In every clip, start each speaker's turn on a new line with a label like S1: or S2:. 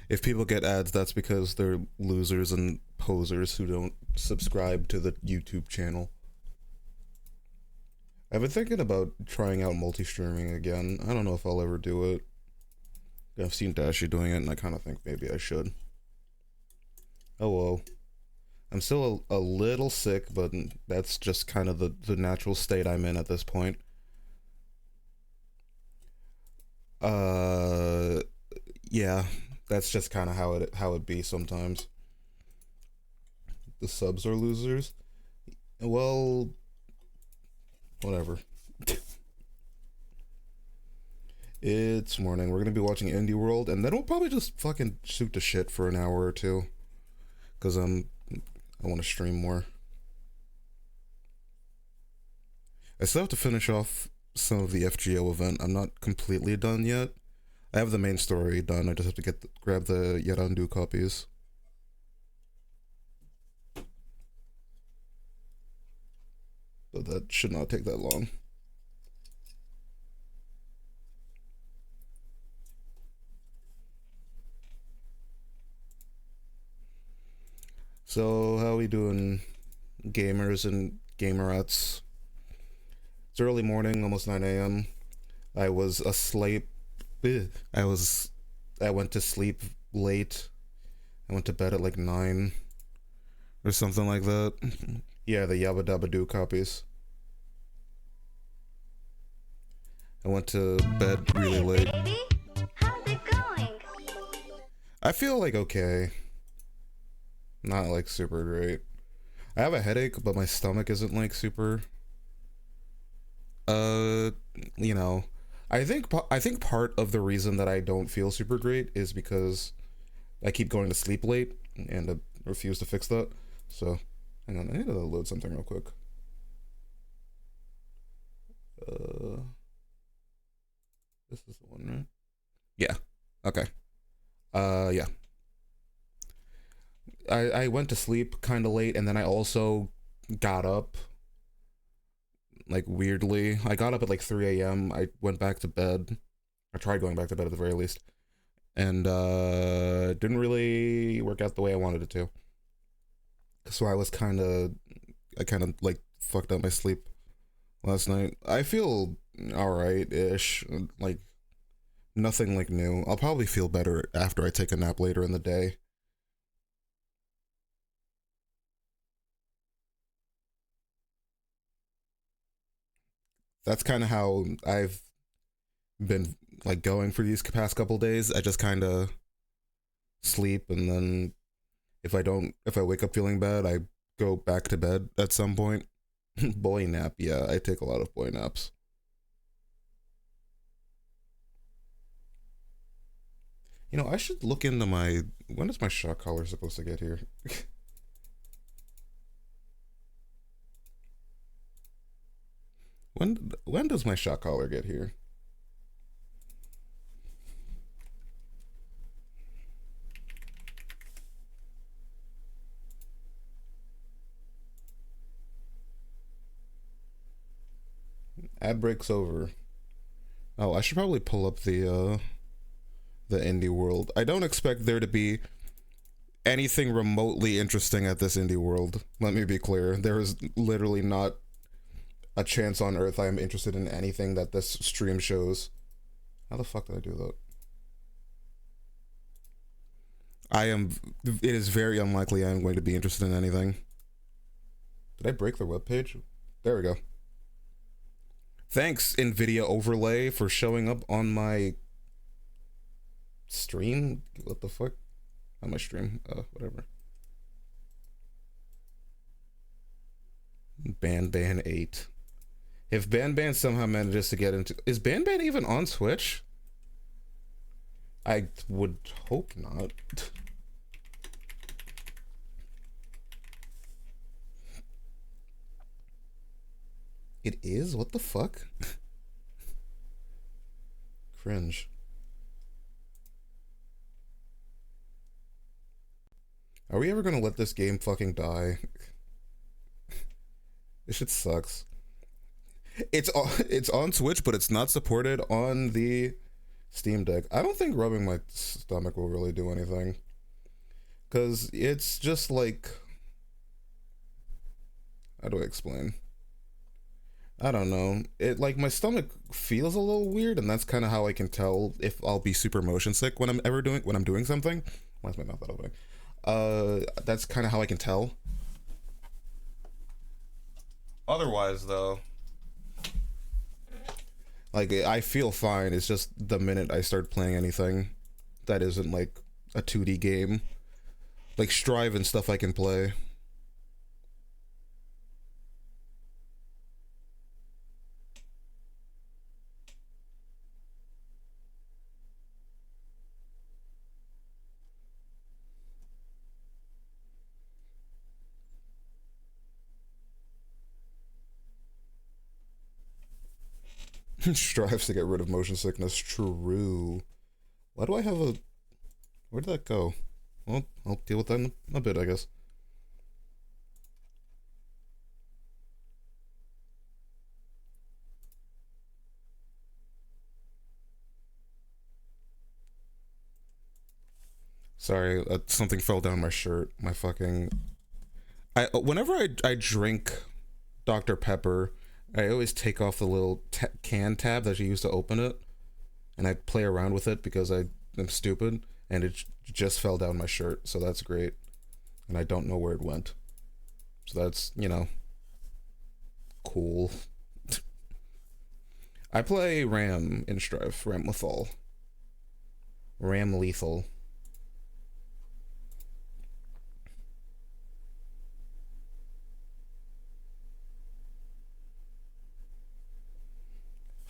S1: If people get ads, that's because they're losers and posers who don't subscribe to the YouTube channel. I've been thinking about trying out multi-streaming again. I don't know if I'll ever do it. I've seen Dashi doing it, and I kind of think maybe I should. Oh well. I'm still a little sick, but that's just kind of the natural state I'm in at this point. Yeah, that's just kind of how it be sometimes. The subs are losers. Well, whatever. It's morning. We're gonna be watching Indie World, and then we'll probably just fucking shoot the shit for an hour or two, cause I want to stream more. I still have to finish off some of the FGO event. I'm not completely done yet. I have the main story done. I just have to grab the Yarandu copies. But that should not take that long. So, how we doing, gamers and gamerettes? It's early morning, almost 9 a.m. I was asleep. I went to sleep late. I went to bed at like 9 or something like that. Yeah, the Yabba Dabba Doo copies. I went to bed really late.
S2: Baby, how's it going?
S1: I feel like okay. Not like super great. I have a headache, but my stomach isn't like super. You know, I think part of the reason that I don't feel super great is because I keep going to sleep late and I refuse to fix that. So, hang on, I need to load something real quick. This is the one, right? Yeah. Okay. Yeah. I went to sleep kind of late, and then I also got up like weirdly. I got up at like 3 a.m. I went back to bed. I tried going back to bed at the very least, and it didn't really work out the way I wanted it to. So I kind of like fucked up my sleep last night. I feel alright-ish, like nothing like new. I'll probably feel better after I take a nap later in the day. That's kind of how I've been like going for these past couple days. I just kind of sleep, and then if I wake up feeling bad, I go back to bed at some point. Boy nap, yeah, I take a lot of boy naps. You know, I should look into when is my shock collar supposed to get here? When does my shock collar get here? Ad breaks over. Oh, I should probably pull up the Indie World. I don't expect there to be anything remotely interesting at this Indie World. Let me be clear. There is literally not a chance on earth I am interested in anything that this stream shows. How the fuck did I do that? It is very unlikely I am going to be interested in anything. Did I break the webpage? There we go. Thanks, NVIDIA Overlay, for showing up on my stream. What the fuck? On my stream. Whatever. Ban 8. If Ban somehow manages to get into... Is Ban even on Switch? I would hope not. It is? What the fuck? Cringe. Are we ever gonna let this game fucking die? This shit sucks. It's on Switch, but it's not supported on the Steam Deck. I don't think rubbing my stomach will really do anything. Because it's just like. How do I explain? I don't know. It like my stomach feels a little weird, and that's kind of how I can tell if I'll be super motion sick when I'm doing something. Why is my mouth not opening? That's kind of how I can tell. Otherwise, though, like I feel fine. It's just the minute I start playing anything that isn't like a 2D game, like Strive and stuff, I can play. Strives to get rid of motion sickness. True. Why do I have a? Where did that go? Well, I'll deal with that in a bit, I guess. Sorry, something fell down my shirt. My fucking. Whenever I drink Dr. Pepper, I always take off the little can tab that you use to open it, and I play around with it because I am stupid, and it just fell down my shirt, so that's great. And I don't know where it went. So that's, cool. I play Ram in Strive, Ram Lethal. Ram Lethal.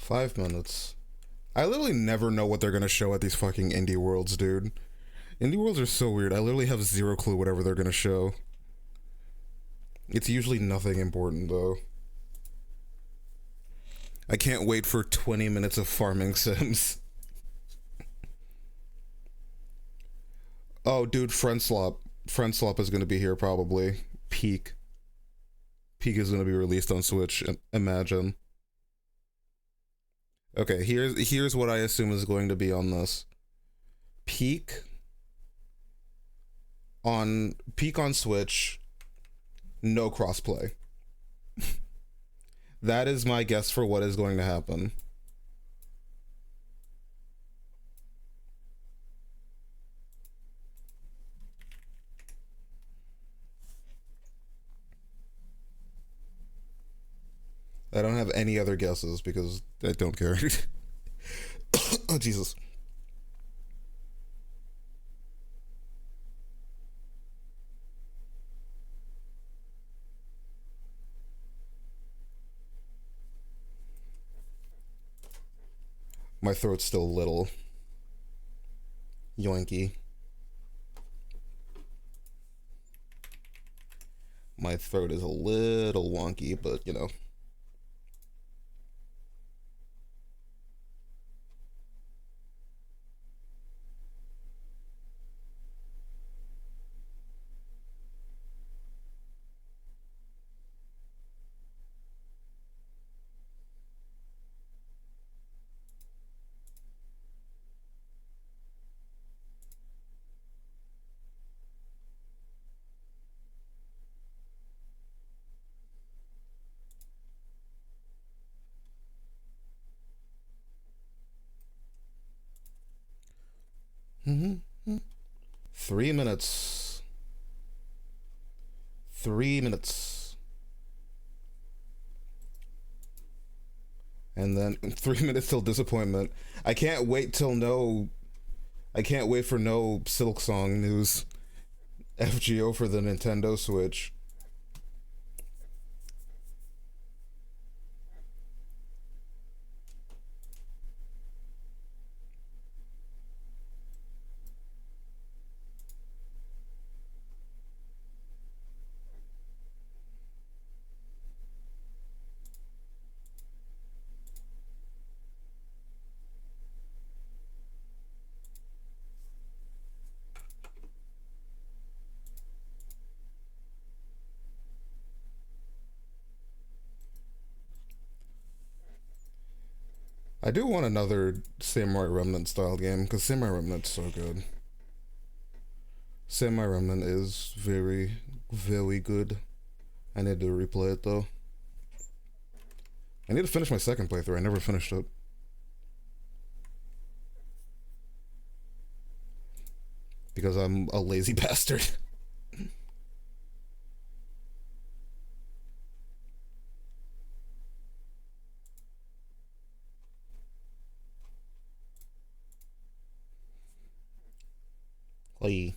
S1: $5 minutes. I literally never know what they're gonna show at these fucking indie worlds, dude. Indie worlds are so weird. I literally have zero clue whatever they're gonna show. It's usually nothing important, though. I can't wait for 20 minutes of farming sims. Oh, dude, Friendslop. Friendslop is gonna be here, probably. Peak. Peak is gonna be released on Switch, imagine. Okay, here's what I assume is going to be on this. Peak on Switch, no crossplay. That is my guess for what is going to happen. I don't have any other guesses because I don't care. Oh, Jesus. My throat's still a little yoinky. My throat is a little wonky, but you know. Mm-hmm. 3 minutes. 3 minutes. And then 3 minutes till disappointment. I can't wait for no Silksong news. FGO for the Nintendo Switch. I do want another Samurai Remnant style game, because Samurai Remnant's so good. Samurai Remnant is very, very good. I need to replay it though. I need to finish my second playthrough. I never finished it. Because I'm a lazy bastard. Oi.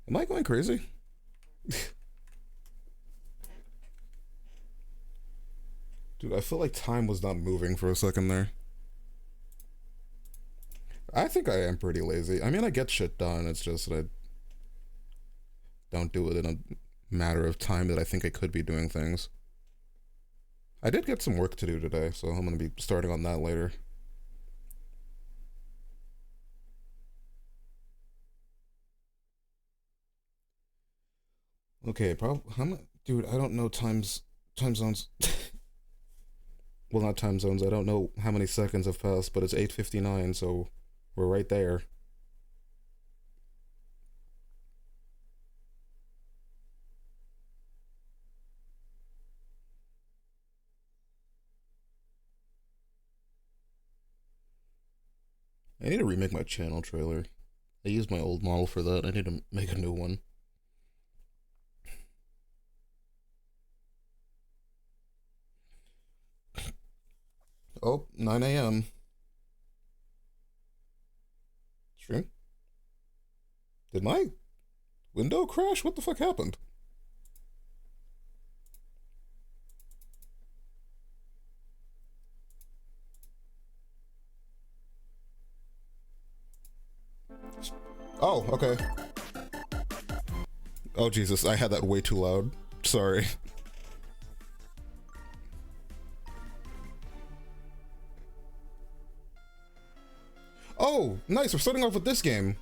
S1: Am I going crazy? Dude, I feel like time was not moving for a second there. I think I am pretty lazy. I mean, I get shit done. It's just that I don't do it in a matter of time that I think I could be doing things. I did get some work to do today, so I'm going to be starting on that later. Okay, how much? Dude, I don't know time zones. Well, not time zones. I don't know how many seconds have passed, but it's 8:59, so we're right there. I need to remake my channel trailer. I used my old model for that. I need to make a new one. Oh, 9 a.m. Stream? Did my window crash? What the fuck happened? Oh, okay. Oh, Jesus, I had that way too loud. Sorry. Oh, nice, we're starting off with this game.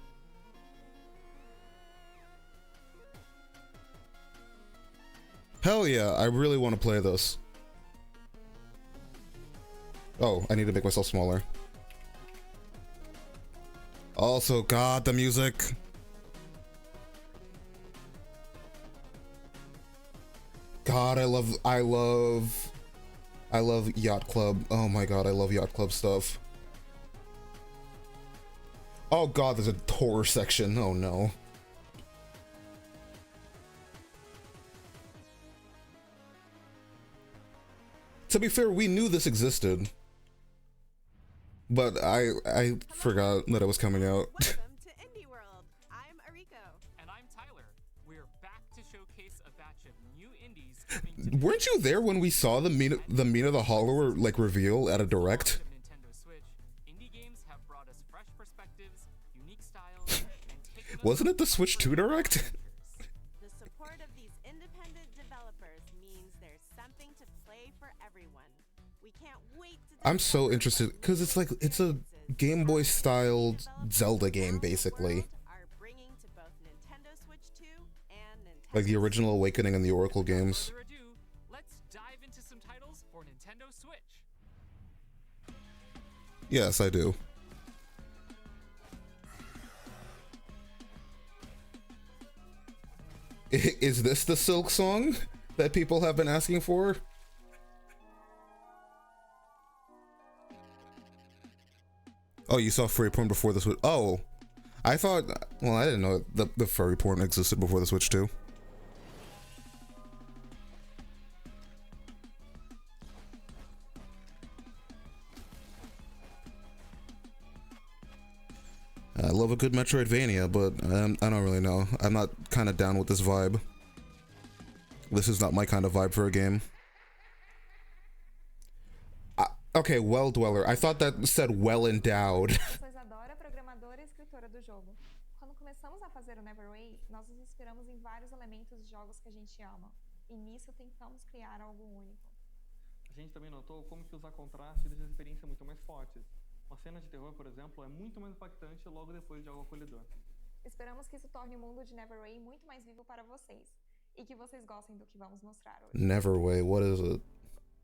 S1: Hell yeah, I really want to play this. Oh, I need to make myself smaller. Also, God, the music. God, I love Yacht Club. Oh my God, I love Yacht Club stuff. Oh God, there's a horror section. Oh no. To be fair, we knew this existed. But I forgot that it was coming out.
S3: Welcome to Indie World. I'm Ariko.
S4: And I'm Tyler. We're back to showcase a batch of new indies coming to
S1: Weren't you there when we saw the Mina the Hollower like reveal at a direct?
S4: Nintendo Switch. Indie games have brought us fresh perspectives, unique styles, and taken us
S1: Wasn't it the Switch 2 direct?
S3: The support of these independent developers means there's something to play for everyone. We can't wait to
S1: I'm so interested because it's like it's a Game Boy styled Zelda game basically.
S3: Are bringing to both Nintendo Switch 2 and Nintendo
S1: Like the original Awakening and the Oracle games.
S4: further ado, let's dive into some titles for Nintendo Switch.
S1: Yes, I do. Is this the Silk song that people have been asking for? Oh, you saw furry porn before the Switch? Oh, I thought. Well, I didn't know the furry porn existed before the Switch 2. I love a good Metroidvania, but I don't really know. I'm not kind of down with this vibe. This is not my kind of vibe for a game. Okay, Well Dweller. I thought that said well endowed.
S5: Adora, programadora e escritora do jogo. Quando começamos a fazer o Neverway, nós nos inspiramos em vários elementos de jogos que a gente ama. E nisso tentamos criar algo único.
S6: A gente também notou como que usar contraste deixa a experiência muito mais forte. Uma cena de terror, por exemplo, é muito mais impactante logo depois de algo acolhedor.
S5: Esperamos que isso torne o mundo de Neverway muito mais vivo para vocês. e que vocês gostem do que vamos mostrar hoje.
S1: Neverway, what is it?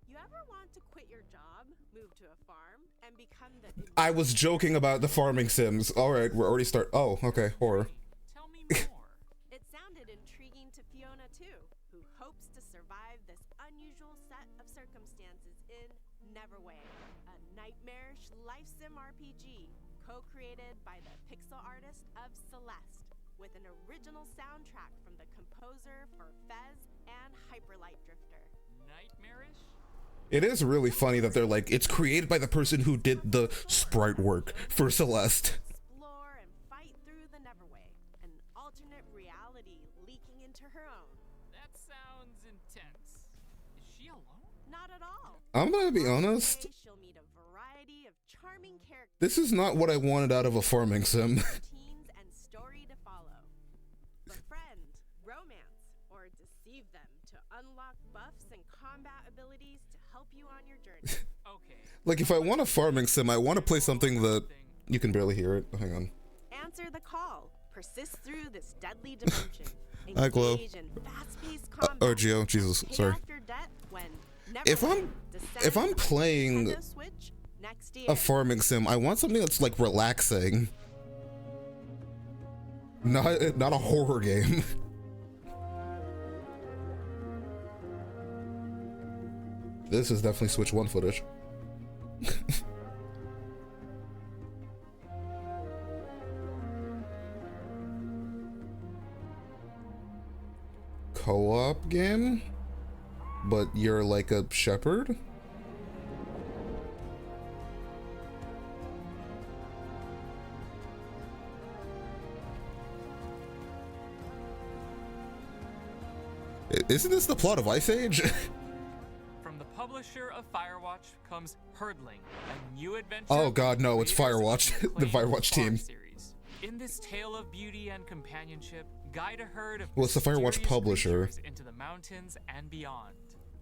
S3: You ever want to quit your job, move to a farm, and become the
S1: I was joking about the farming sims. All right, we're already Oh, okay, horror.
S4: Tell me more.
S3: It sounded intriguing to Fiona too, who hopes to survive this unusual set of circumstances in Neverway, a nightmarish life sim RPG co-created by the pixel artist of Celeste, with an original soundtrack from the composer for Fez and Hyperlight Drifter.
S4: Nightmarish?
S1: It is really funny that they're like, it's created by the person who did the sprite work for Celeste.
S3: Explore and fight through the Neverway, an alternate reality leaking into her own.
S4: That sounds intense. Is she alone?
S3: Not at all.
S1: I'm gonna be honest,
S3: Today, she'll meet a variety of charming characters,
S1: this is not what I wanted out of a farming sim.
S3: routines, and story to follow. Befriend, romance, or deceive them to unlock buffs and combat abilities to help you on your journey.
S4: Okay.
S1: Like, if I want a farming sim, I want to play something that you can barely hear it. Hang on.
S3: Answer the call. Persist through this deadly dimension.
S1: Hi, Glow.
S3: Engage in fast-paced combat.
S1: Oh, Geo, Jesus,
S3: Pay
S1: sorry.
S3: off your debt when
S1: If
S3: Neverway
S1: I'm
S3: descends on
S1: playing
S3: Nintendo Switch next year.
S1: a farming sim, I want something that's like relaxing. Not a horror game. This is definitely Switch 1 footage. Co-op game? But you're like a shepherd? Isn't this the plot of Ice Age?
S4: From the publisher of Firewatch comes Herdling, a new adventure.
S1: Oh god, no, it's
S4: creators of
S1: Firewatch,
S4: the
S1: the
S4: acclaimed
S1: Firewatch
S4: Farm
S1: team.
S4: Series. In this tale of beauty and companionship, guide a herd of
S1: Well, it's the Firewatch
S4: mysterious
S1: publisher.
S4: creatures into the mountains and beyond.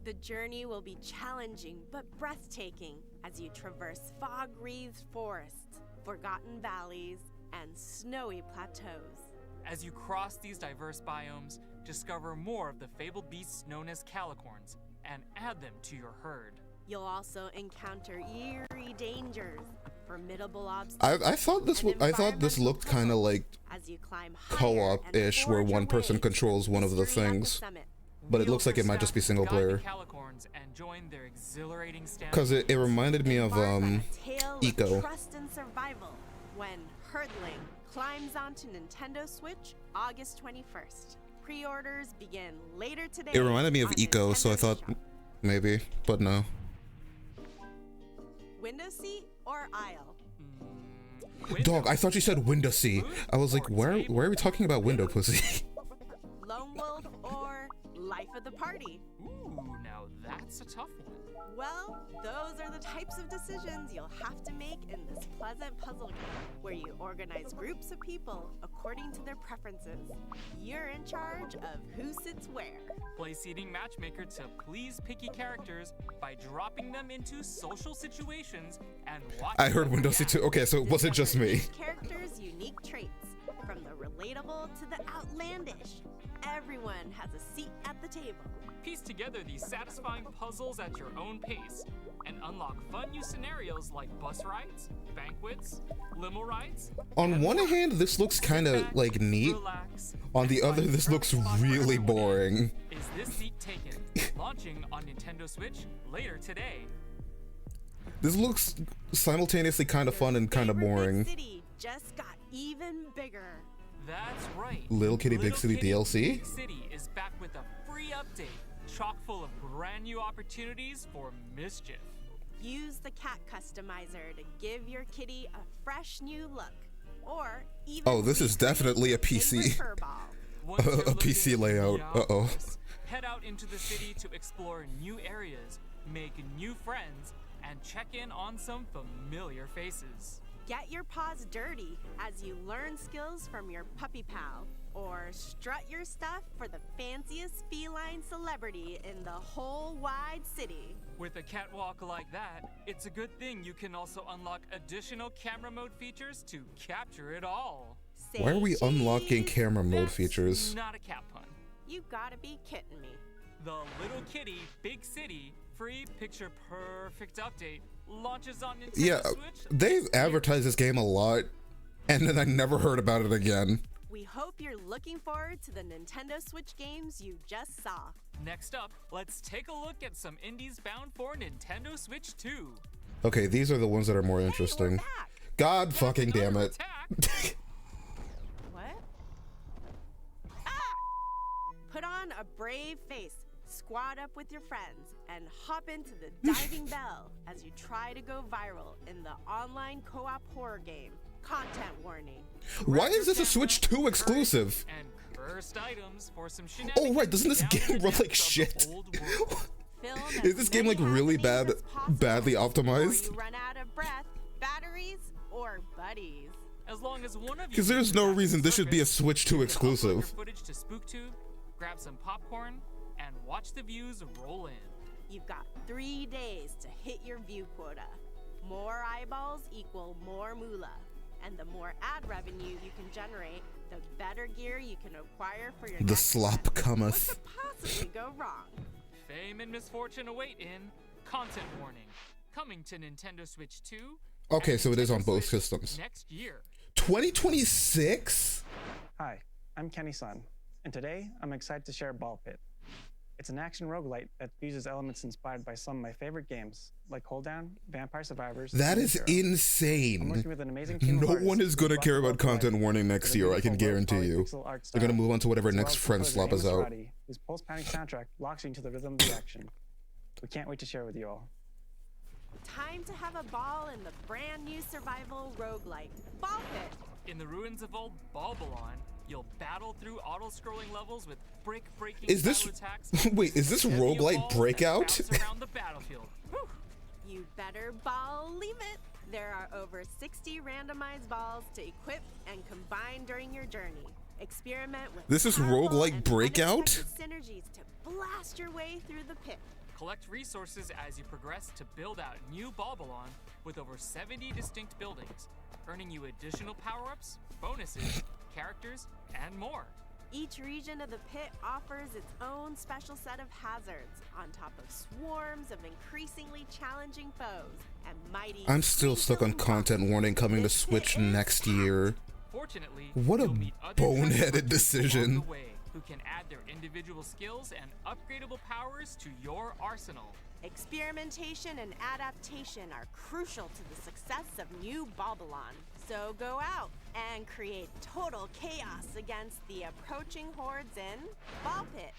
S3: The journey will be challenging but breathtaking as you traverse fog-wreathed forests, forgotten valleys, and snowy plateaus.
S4: As you cross these diverse biomes, discover more of the fabled beasts known as calicorns and add them to your herd.
S3: You'll also encounter eerie dangers, formidable obstacles.
S1: I thought this
S3: and
S1: I thought this looked kind of like
S3: as you climb higher
S1: co-op-ish,
S3: and
S1: where
S3: forge
S1: one
S3: your
S1: person
S3: way to
S1: controls one of the
S3: mystery at
S1: things.
S3: summit.
S1: But it
S4: Wheel
S1: looks like
S4: for
S1: it might just be
S4: staff,
S1: single
S4: guide the
S1: player.
S4: calicorns and join their exhilarating stand.
S1: Because it reminded me of
S3: Embark on a tale of
S1: Eco.
S3: trust and survival when Herdling climbs onto Nintendo Switch August 21st. Pre-orders begin later today.
S1: It reminded me of
S3: on
S1: Eco, so I
S3: Nintendo
S1: thought
S3: eShop.
S1: maybe, but no.
S3: Window seat or aisle?
S1: Dog, I thought you said window seat. I was like, why are we talking about window pussy?
S3: Lone wolf or life of the party?
S4: Ooh, now that's a tough one.
S3: Well, those are the types of decisions you'll have to make in this pleasant puzzle game, where you organize groups of people according to their preferences. You're in charge of who sits where.
S4: Play seating matchmaker to please picky characters by dropping them into social situations and watch.
S1: I heard
S4: them
S1: window seat
S4: react.
S1: too. Okay, so it wasn't just me.
S3: Each character's unique traits, from the relatable to the outlandish. Everyone has a seat at the table.
S4: Piece together these satisfying puzzles at your own pace and unlock fun new scenarios like bus rides, banquets, limo rides.
S1: On
S4: and
S1: one
S4: more.
S1: hand, this looks kind of
S4: Sit back,
S1: like neat.
S4: relax,
S1: On the
S4: and
S1: other,
S4: find
S1: this
S4: your
S1: looks
S4: spot for
S1: really
S4: everyone.
S1: boring.
S4: Is this seat taken? Launching on Nintendo Switch later today.
S1: This looks simultaneously kind of fun and kind of
S3: Favorite Big
S1: boring.
S3: City just got even bigger.
S4: That's right.
S1: Little Kitty Big City DLC?
S4: Big City is back with a free update, chock full of brand new opportunities for mischief.
S3: Use the cat customizer to give your kitty a fresh new look. Or even
S1: Oh, this is
S3: recreate
S1: definitely a
S3: your
S1: PC.
S3: favorite fur ball.
S4: Once you're
S1: A
S4: looking
S1: PC layout. Uh-oh.
S4: meows, head out into the city to explore new areas, make new friends, and check in on some familiar faces.
S3: Get your paws dirty as you learn skills from your puppy pal. Or strut your stuff for the fanciest feline celebrity in the whole wide city.
S4: With a catwalk like that, it's a good thing you can also unlock additional camera mode features to capture it all.
S1: Why are we
S3: Say
S1: unlocking
S3: cheese.
S1: camera mode
S4: That's
S1: features?
S4: Not a cat pun.
S3: You gotta be kidding me.
S4: The Little Kitty Big City free picture perfect update launches on Nintendo
S1: Yeah,
S4: Switch.
S1: they've advertised this game a lot, and then I never heard about it again.
S3: We hope you're looking forward to the Nintendo Switch games you just saw.
S4: Next up, let's take a look at some indies bound for Nintendo Switch 2.
S1: Okay, these are the ones that are more
S3: Hey, we're
S1: interesting.
S3: back.
S1: God fucking damn
S4: Another
S1: it.
S4: attack.
S3: What? Ah! Put on a brave face, squad up with your friends, and hop into the diving bell as you try to go viral in the online co-op horror game. Content warning.
S1: Why is this a Switch 2 exclusive?
S4: And cursed items for some
S1: Oh, right, doesn't this
S4: down in
S1: game
S4: the
S1: run like
S4: depths of the
S1: shit?
S4: old world.
S3: Film
S1: Is
S3: as
S1: this game
S3: many
S1: like really
S3: happenings
S1: bad,
S3: as possible
S1: badly
S3: before
S1: optimized?
S3: you run out of breath, batteries, or buddies.
S4: As long as one of you
S1: Because there's
S4: uses
S1: no
S4: that
S1: reason this should be a
S4: surface,
S1: Switch 2
S4: you can upload your
S1: exclusive.
S4: footage to SpookTube, grab some popcorn, and watch the views roll in.
S3: You've got 3 days to hit your view quota. More eyeballs equal more moolah. And the more ad revenue you can generate, the better gear you can acquire for your
S1: The
S3: next
S1: slop
S3: event. What
S1: cometh.
S3: could possibly go wrong?
S4: Fame and misfortune await in Content Warning, coming to Nintendo Switch 2.
S1: Okay,
S4: and
S1: so it is on
S4: Nintendo
S1: both
S4: Switch
S1: systems.
S4: next year.
S1: 2026?
S7: Hi, I'm Kenny Sun, and today I'm excited to share Ball Pit. It's an action roguelite that fuses elements inspired by some of my favorite games, like Hold Down, Vampire Survivors.
S1: That
S7: and
S1: is
S7: Zero. I'm
S1: insane.
S7: working with an amazing team of
S1: No
S7: artists
S1: one is
S7: who
S1: going to
S7: brought
S1: care
S7: the
S1: about
S7: world to life
S1: content warning
S7: with
S1: next
S7: a
S1: year, I can
S7: beautiful
S1: guarantee
S7: low-poly
S1: you.
S7: pixel art
S1: They're going to
S7: style,
S1: move on to whatever
S7: as well
S1: next
S7: as
S1: friend
S7: composer
S1: slap
S7: Amos
S1: is out.
S7: Ferrati, whose post-panic soundtrack locks you into the rhythm of the action. We can't wait to share with you all.
S3: Time to have a ball in the brand new survival roguelike, Ball Pit.
S4: In the ruins of old Balbalon, you'll battle through auto-scrolling levels with brick-breaking
S1: Is this-
S4: style attacks.
S1: Wait, is this
S4: heavy
S1: roguelite
S4: balls that
S1: Breakout?
S4: bounce around the battlefield. Whew.
S3: You better believe it. There are over 60 randomized balls to equip and combine during your journey. Experiment with
S1: This is
S3: powerful
S1: roguelike
S3: and
S1: Breakout?
S3: unexpected synergies to blast your way through the pit.
S4: Collect resources as you progress to build out new Balbalon with over 70 distinct buildings, earning you additional power-ups, bonuses, characters, and more.
S3: Each region of the pit offers its own special set of hazards, on top of swarms of increasingly challenging foes and mighty.
S1: I'm still stuck on
S3: screen-filling
S1: content
S3: bosses.
S1: warning coming to
S3: This pit
S1: Switch
S3: is
S1: next
S3: packed.
S1: year.
S4: Fortunately,
S1: What a
S4: you'll meet other
S1: boneheaded
S4: treasure hunters
S1: decision.
S4: along the way who can add their individual skills and upgradable powers to your arsenal.
S3: Experimentation and adaptation are crucial to the success of new Balbalon. So go out and create total chaos against the approaching hordes in Ball Pit,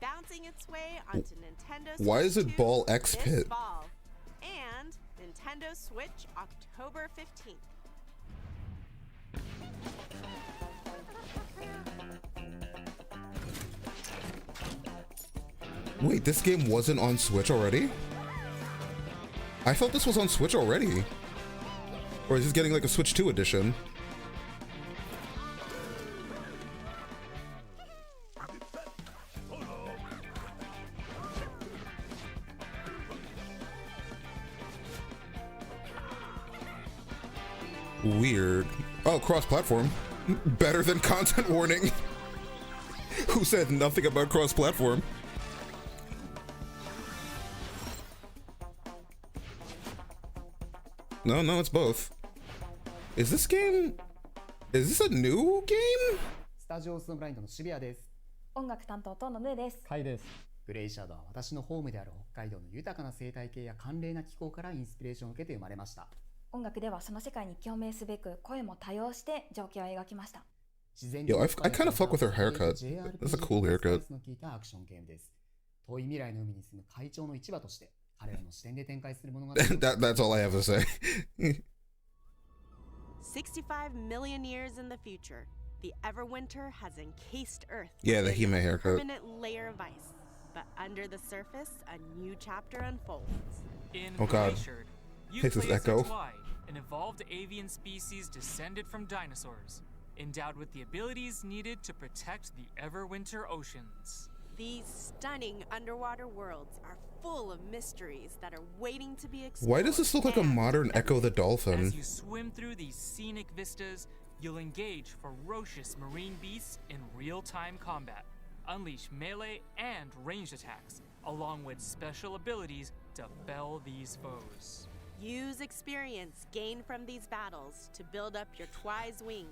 S3: bouncing its way onto Nintendo Switch
S1: Why is it
S3: 2
S1: Ball X
S3: this
S1: Pit?
S3: fall, and Nintendo Switch October 15th.
S1: Wait, this game wasn't on Switch already? I thought this was on Switch already. Or is this getting like a Switch 2 edition? Weird. Oh, cross-platform. Better than content warning. Who said nothing about cross-platform? No, no, it's both. Is this game... Is this a new game?
S8: スタジオスノブラインドの渋谷です。
S9: 音楽担当とのぬーです。
S10: カイです。
S8: グレイシャドウは私のホームである北海道の豊かな生態系や寒冷な気候からインスピレーションを受けて生まれました。
S9: 音楽ではその世界に共鳴すべく声も多用して情景を描きました。
S8: 自然
S1: Yo, I kind of fuck with her haircut. That's a cool haircut.
S8: の効いたアクションゲームです。遠い未来の海に住む海鳥の市場として彼らの視点で展開する物語を
S1: That's all I have to say.
S3: 65 million years in the future, the Everwinter has encased Earth
S1: Yeah, the
S3: within
S1: Hime
S3: a
S1: haircut.
S3: permanent layer of ice. But under the surface, a new chapter unfolds.
S4: In
S1: Oh god.
S4: Glacier, you
S1: Takes
S4: play
S1: this
S4: as
S1: echo.
S4: Tlai, an evolved avian species descended from dinosaurs, endowed with the abilities needed to protect the Everwinter oceans.
S3: These stunning underwater worlds are full of mysteries that are waiting to be explored.
S1: Why does this look like a
S3: and
S1: modern Echo the
S4: As
S1: Dolphin?
S4: you swim through these scenic vistas, you'll engage ferocious marine beasts in real-time combat. unleash melee and ranged attacks, along with special abilities to fell these foes.
S3: Use experience gained from these battles to build up your Twi's wings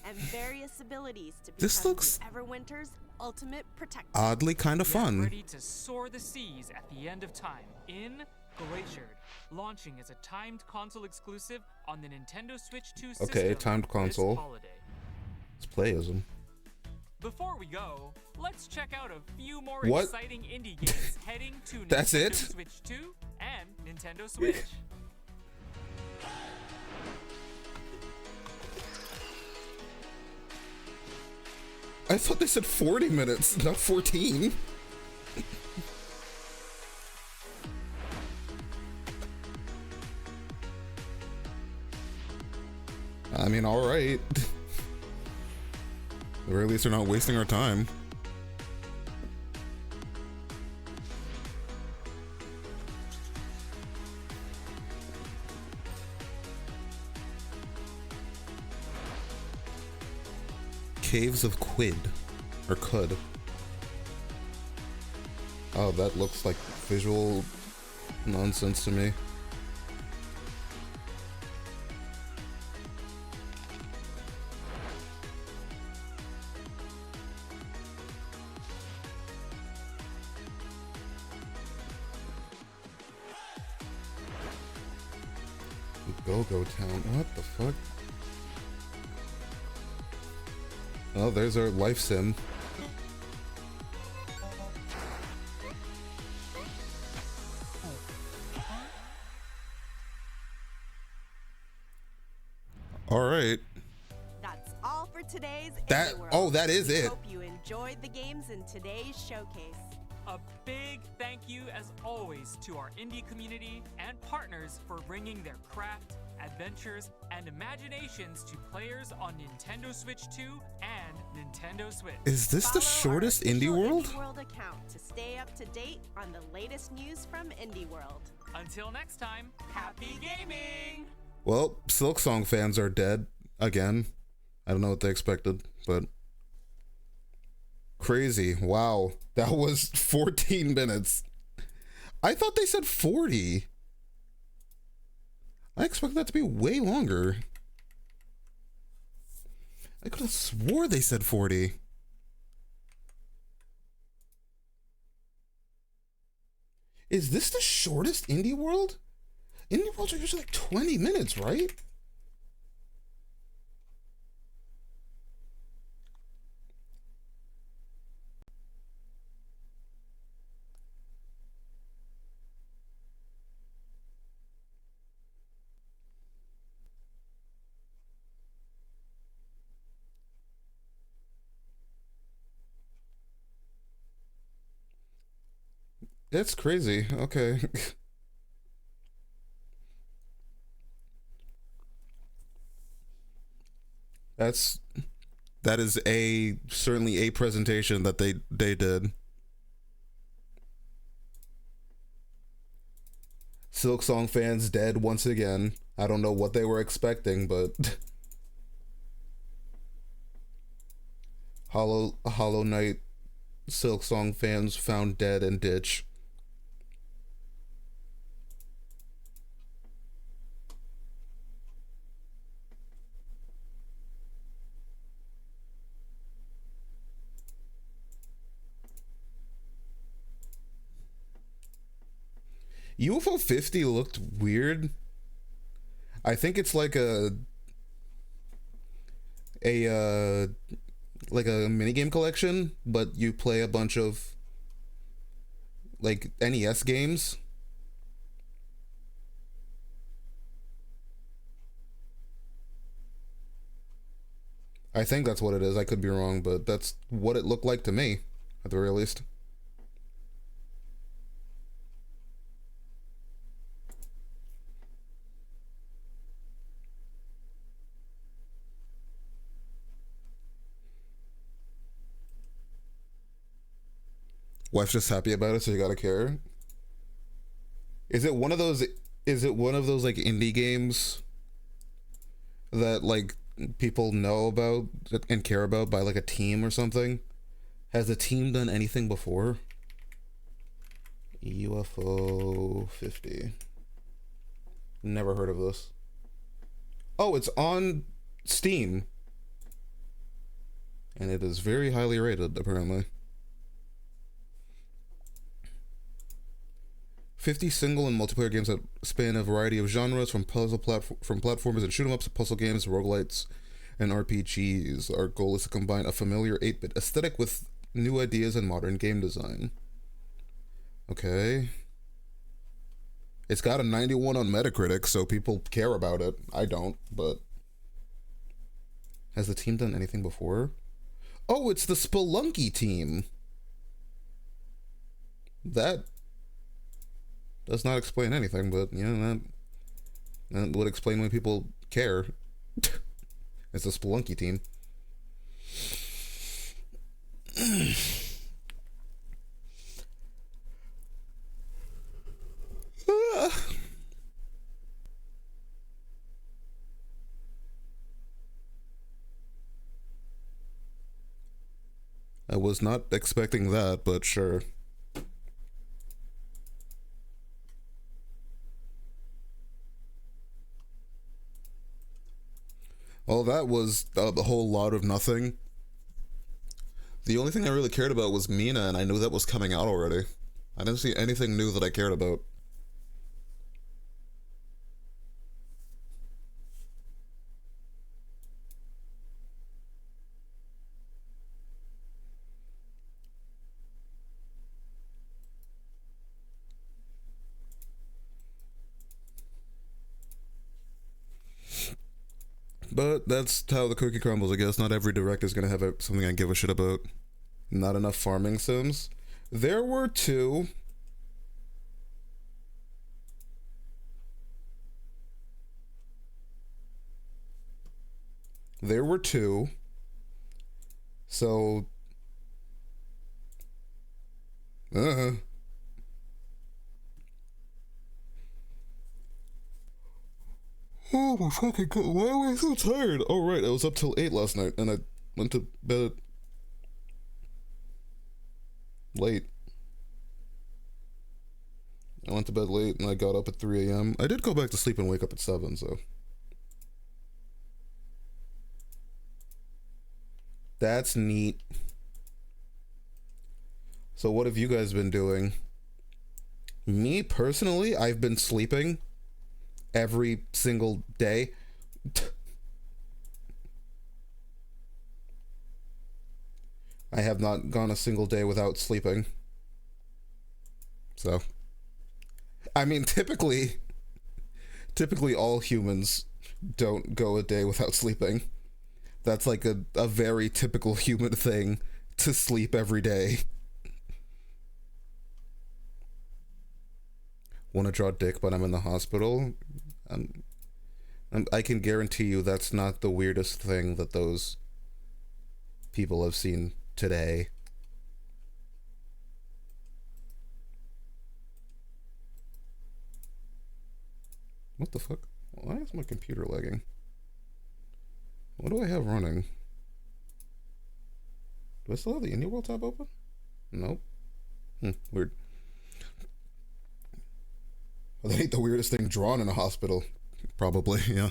S3: and various abilities to
S1: This
S3: become
S1: looks
S3: the Everwinter's ultimate protector.
S1: oddly kind of
S4: Get
S1: fun.
S4: ready to soar the seas at the end of time in Glaciered, launching as a timed console exclusive on the Nintendo Switch 2 system.
S1: Okay, timed console.
S4: This holiday.
S1: Let's play as him.
S4: Before we go, let's check out a few more
S1: What?
S4: exciting indie games heading to
S1: That's
S4: Nintendo
S1: it?
S4: Switch 2 and Nintendo Switch.
S1: I thought they said 40 minutes, not 14. I mean, alright. At the very least, they're not wasting our time. Caves of Quid. Or Cud. Oh, that looks like visual nonsense to me. Go-Go Town. What the fuck? Oh, there's our life sim. All right.
S3: That's all for today's
S1: That-
S3: Indie World.
S1: oh, that is
S3: We
S1: it.
S3: Hope you enjoyed the games in today's showcase.
S4: A big thank you, as always, to our indie community and partners for bringing their craft, adventures, and imaginations to players on Nintendo Switch 2 and Nintendo Switch.
S1: Is this the
S3: Follow our
S1: shortest
S3: official
S1: Indie World?
S3: Indie World account to stay up to date on the latest news from Indie World.
S4: Until next time, happy gaming!
S1: Well, Silk Song fans are dead again. I don't know what they expected, but crazy. Wow. That was 14 minutes. I thought they said 40. I expected that to be way longer. I could have swore they said 40. Is this the shortest Indie World? Indie Worlds are usually like 20 minutes, right? It's crazy. Okay. That is certainly a presentation that they did. Silk Song fans dead once again. I don't know what they were expecting, but Hollow Knight Silk Song fans found dead in ditch. UFO 50 looked weird. I think it's like a minigame collection, but you play a bunch of like NES games. I think that's what it is. I could be wrong, but that's what it looked like to me, at the very least. Wife's just happy about it, so you gotta care. Is it one of those like indie games that like people know about and care about by like a team or something? Has the team done anything before? UFO 50. Never heard of this. Oh, it's on Steam. And it is very highly rated, apparently. 50 single and multiplayer games that span a variety of genres, from platformers and shoot-'em-ups to puzzle games, roguelites, and RPGs. Our goal is to combine a familiar 8-bit aesthetic with new ideas and modern game design. Okay. It's got a 91 on Metacritic, so people care about it. I don't, but... Has the team done anything before? Oh, it's the Spelunky team. That does not explain anything, but, you know, that would explain why people care. It's the Spelunky team. I was not expecting that, but sure. Well, that was a whole lot of nothing. The only thing I really cared about was Mina, and I knew that was coming out already. I didn't see anything new that I cared about. But that's how the cookie crumbles, I guess. Not every direct is going to have something I give a shit about. Not enough farming sims. There were two. There were two. So... Oh my fucking god, why am I so tired? Oh right, I was up till 8 last night, and I went to bed late. I went to bed late, and I got up at 3 a.m. I did go back to sleep and wake up at 7, so... That's neat. So what have you guys been doing? Me, personally, I've been sleeping every single day. I have not gone a single day without sleeping. So, I mean, typically all humans don't go a day without sleeping. That's like a very typical human thing, to sleep every day. Want to draw dick, but I'm in the hospital? I can guarantee you that's not the weirdest thing that those people have seen today. What the fuck? Why is my computer lagging? What do I have running? Do I still have the Indie World tab open? Nope. Weird. Well, that ain't the weirdest thing drawn in a hospital. Probably, yeah.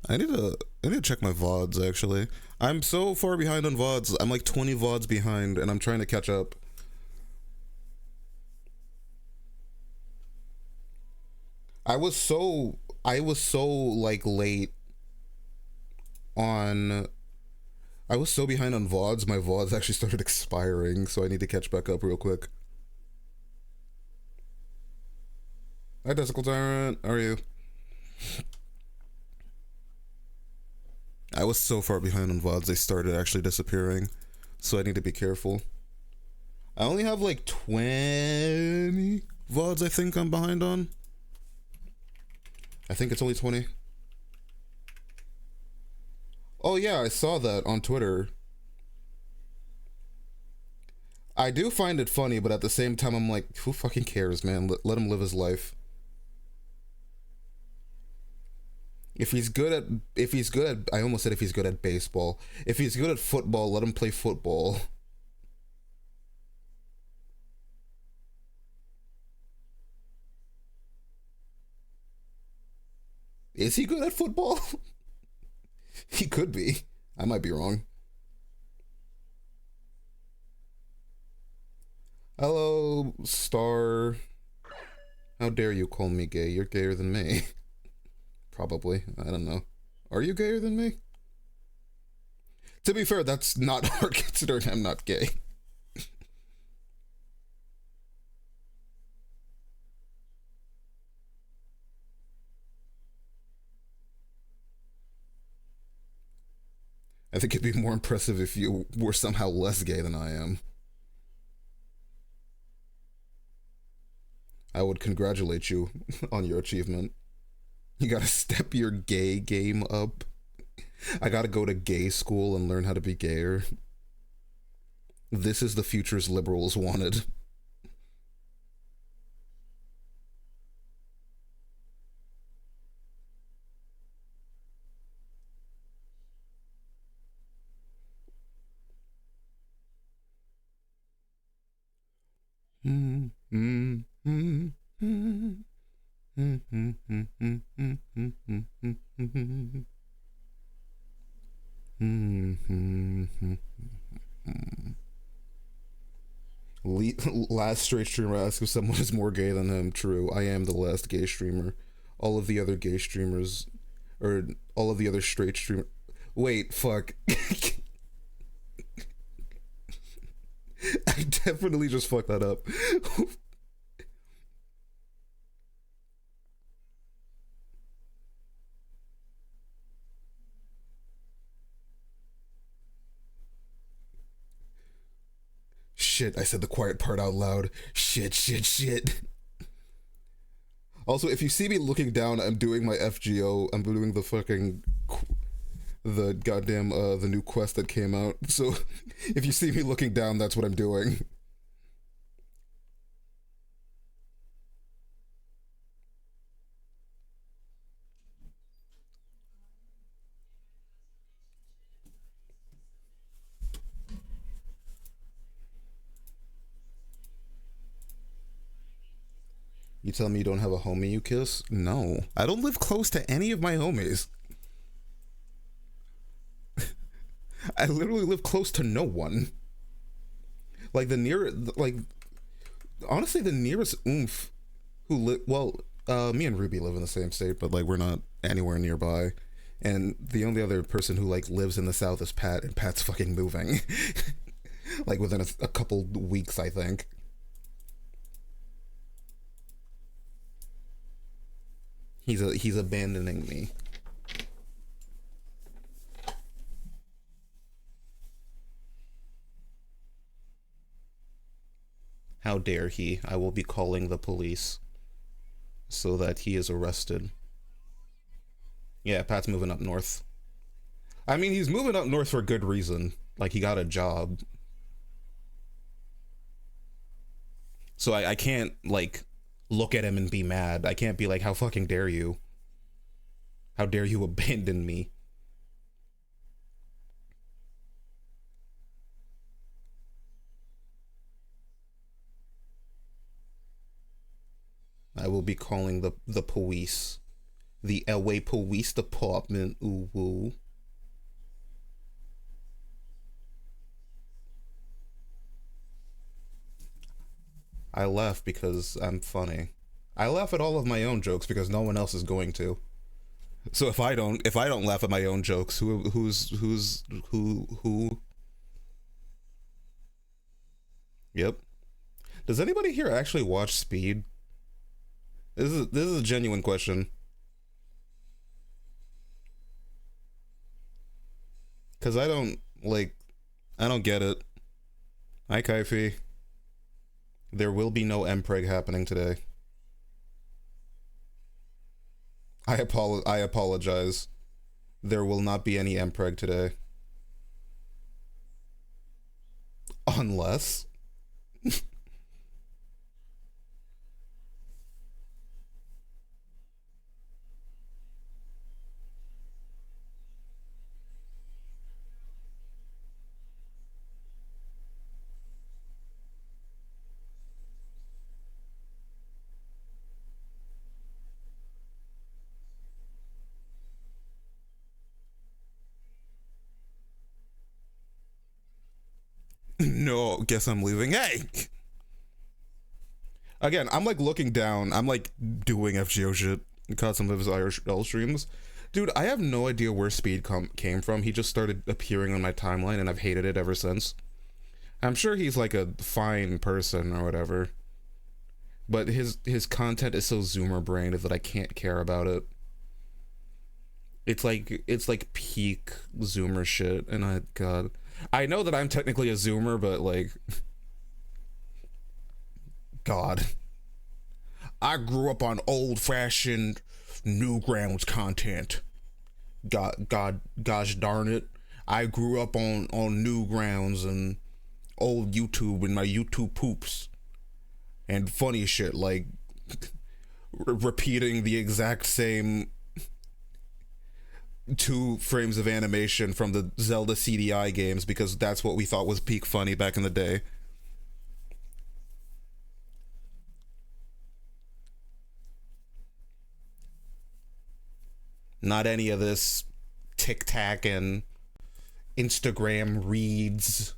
S1: I need to check my VODs, actually. I'm so far behind on VODs. I'm like 20 VODs behind, and I'm trying to catch up. I was so like late on... I was so behind on VODs, my VODs actually started expiring, so I need to catch back up real quick. Hi, Testicle Tyrant. How are you? I was so far behind on VODs, they started actually disappearing. So I need to be careful. I only have like 20 VODs I think I'm behind on. I think it's only 20. Oh yeah, I saw that on Twitter. I do find it funny, but at the same time I'm like, who fucking cares, man? Let him live his life. If he's good at, I almost said if he's good at baseball. If he's good at football, let him play football. Is he good at football? He could be. I might be wrong. Hello, Star. How dare you call me gay? You're gayer than me. Probably. I don't know. Are you gayer than me? To be fair, that's not hard considering I'm not gay. I think it'd be more impressive if you were somehow less gay than I am. I would congratulate you on your achievement. You gotta step your gay game up. I gotta go to gay school and learn how to be gayer. This is the future's liberals wanted. Last straight streamer asks if someone is more gay than him. True, I am the last gay streamer. All of the other gay streamers, or all of the other straight streamers. Wait, fuck. I definitely just fucked that up. Shit, I said the quiet part out loud. Shit. Also, if you see me looking down, I'm doing my FGO. I'm doing the fucking... the goddamn, the new quest that came out. So, if you see me looking down, that's what I'm doing. You tell me you don't have a homie you kiss? No. I don't live close to any of my homies. I literally live close to no one. Like, honestly, the nearest oomph who live, well, me and Ruby live in the same state, but, like, we're not anywhere nearby. And the only other person who, like, lives in the south is Pat, and Pat's fucking moving. Like, within a couple weeks, I think. He's abandoning me. How dare he? I will be calling the police so that he is arrested. Yeah, Pat's moving up north. I mean, he's moving up north for good reason. Like, he got a job. So I can't, like, look at him and be mad. I can't be like, how fucking dare you? How dare you abandon me? I will be calling the police. The LA Police Department. Ooh woo. I laugh because I'm funny. I laugh at all of my own jokes because no one else is going to. So if I don't laugh at my own jokes, who? Yep. Does anybody here actually watch Speed? This is a genuine question. Cause I don't get it. Hi Kaifi. There will be no MPreg happening today. I apologize. There will not be any MPreg today. Unless... No, guess I'm leaving. Hey! Again, I'm like looking down. I'm like doing FGO shit. Caught some of his IRL streams. Dude, I have no idea where Speed came from. He just started appearing on my timeline and I've hated it ever since. I'm sure he's like a fine person or whatever. But his content is so zoomer brained that I can't care about it. It's like peak zoomer shit, and God. I know that I'm technically a zoomer, but like, God. I grew up on old-fashioned Newgrounds content. Gosh darn it. I grew up on Newgrounds and old YouTube and my YouTube poops. And funny shit, like repeating the exact same 2 frames of animation from the Zelda CDI games because that's what we thought was peak funny back in the day. Not any of this TikTok and Instagram reads.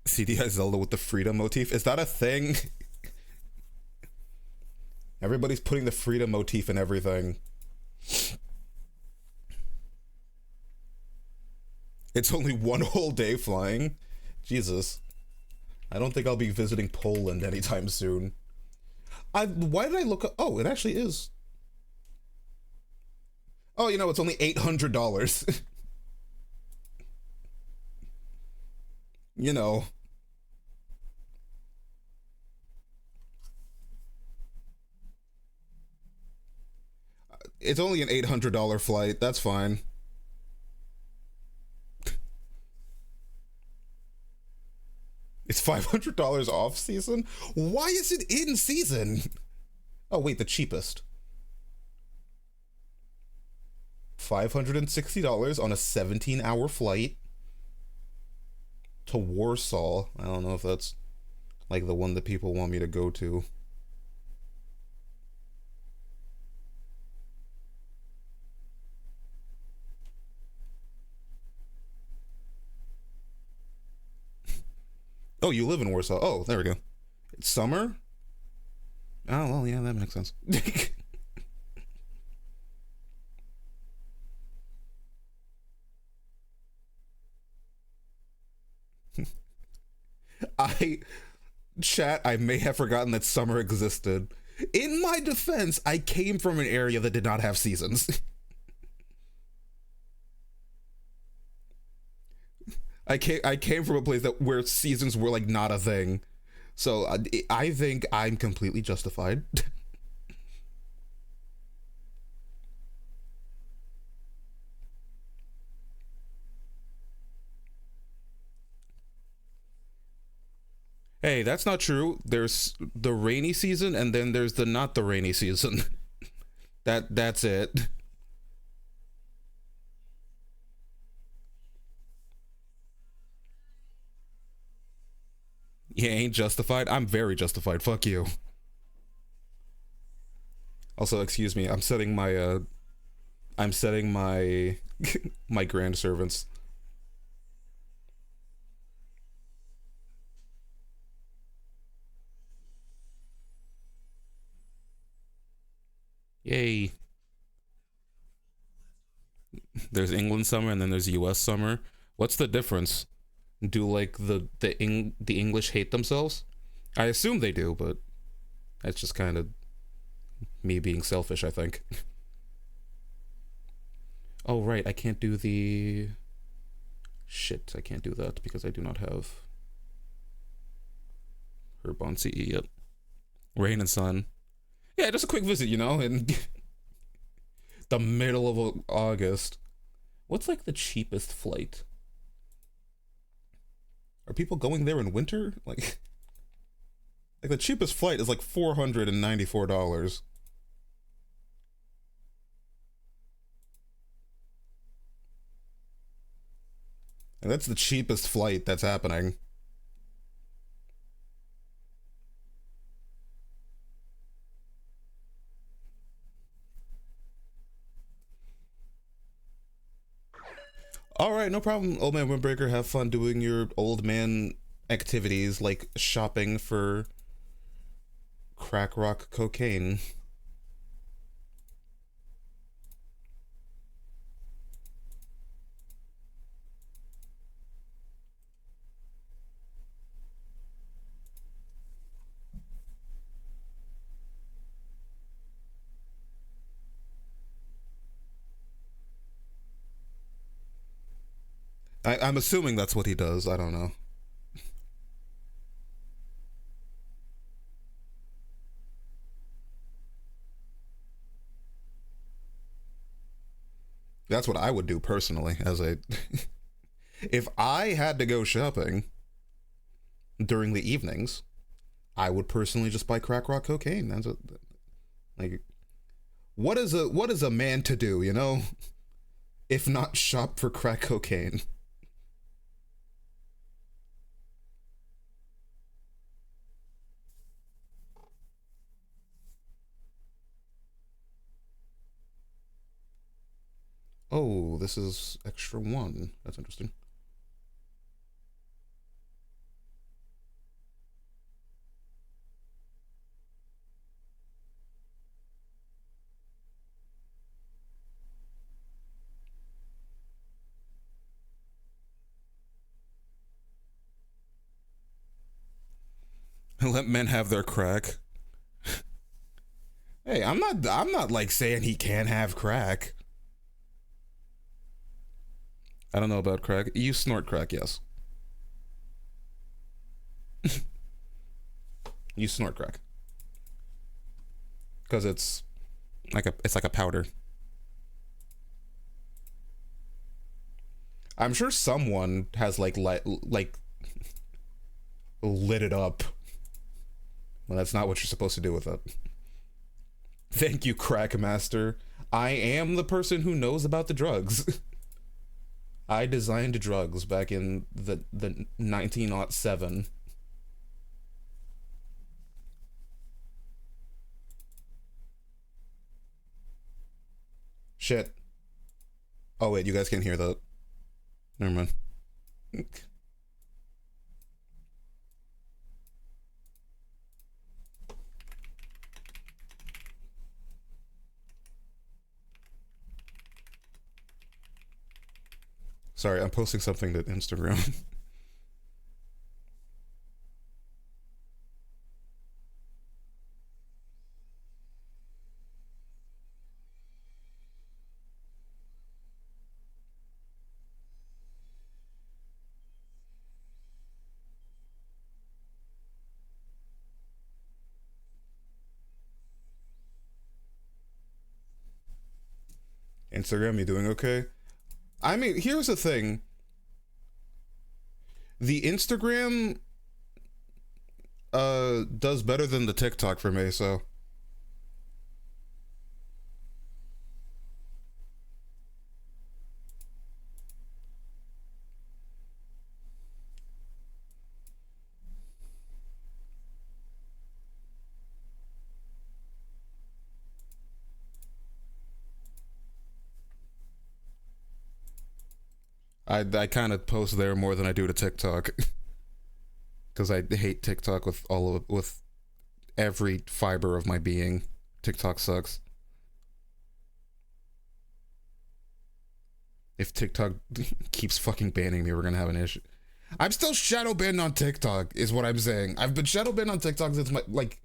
S1: CDI Zelda with the freedom motif. Is that a thing? Everybody's putting the freedom motif in everything. It's only 1 whole day flying. Jesus. I don't think I'll be visiting Poland anytime soon. Why did I look up? Oh, it actually is. Oh, you know, it's only $800. You know. It's only an $800 flight. That's fine. It's $500 off season? Why is it in season? Oh, wait, the cheapest. $560 on a 17-hour flight to Warsaw. I don't know if that's like the one that people want me to go to. Oh, you live in Warsaw. Oh, there we go. It's summer? Oh, well, yeah, that makes sense. I may have forgotten that summer existed. In my defense, I came from an area that did not have seasons. I came from a place where seasons were like not a thing, so I think I'm completely justified. Hey, that's not true. There's the rainy season, and then there's the not the rainy season. That's it. You ain't justified? I'm very justified. Fuck you. Also, excuse me. I'm setting my my grand servants. Yay. There's England summer and then there's US summer. What's the difference? Do like the English hate themselves? I assume they do, but that's just kind of me being selfish, I think. Oh right, I can't do the shit. I can't do that because I do not have Herb on CE yet. Rain and sun. Yeah, just a quick visit, you know, in the middle of August. What's like the cheapest flight? Are people going there in winter? Like the cheapest flight is like $494. And that's the cheapest flight that's happening. All right, no problem. Old man Windbreaker, have fun doing your old man activities like shopping for crack rock cocaine. I'm assuming that's what he does. I don't know. That's what I would do personally as a if I had to go shopping during the evenings, I would personally just buy crack rock cocaine. That's what, like, what is a man to do, you know? If not shop for crack cocaine. Oh, this is extra one. That's interesting. Let men have their crack. Hey, I'm not like saying he can't have crack. I don't know about crack. You snort crack, yes. You snort crack. Cuz it's like a powder. I'm sure someone has like lit it up. Well, that's not what you're supposed to do with it. Thank you, Crack Master. I am the person who knows about the drugs. I designed drugs back in the 1907. Shit. Oh wait, you guys can't hear that. Never mind. Sorry, I'm posting something to Instagram. Instagram, you doing okay? I mean, here's the thing. The Instagram does better than the TikTok for me, so I kind of post there more than I do to TikTok. Because I hate TikTok with every fiber of my being. TikTok sucks. If TikTok keeps fucking banning me, we're gonna have an issue. I'm still shadow banned on TikTok, is what I'm saying. I've been shadow banned on TikTok since like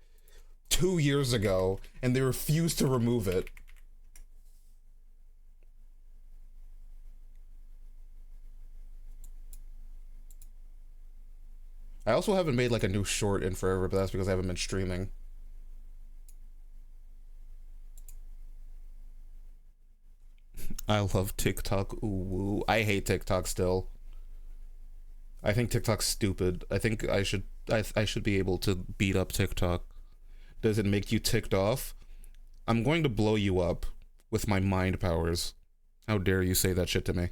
S1: 2 years ago, and they refuse to remove it. I also haven't made like a new short in forever, but that's because I haven't been streaming. I love TikTok. Ooh, I hate TikTok still. I think TikTok's stupid. I think I should be able to beat up TikTok. Does it make you ticked off? I'm going to blow you up with my mind powers. How dare you say that shit to me?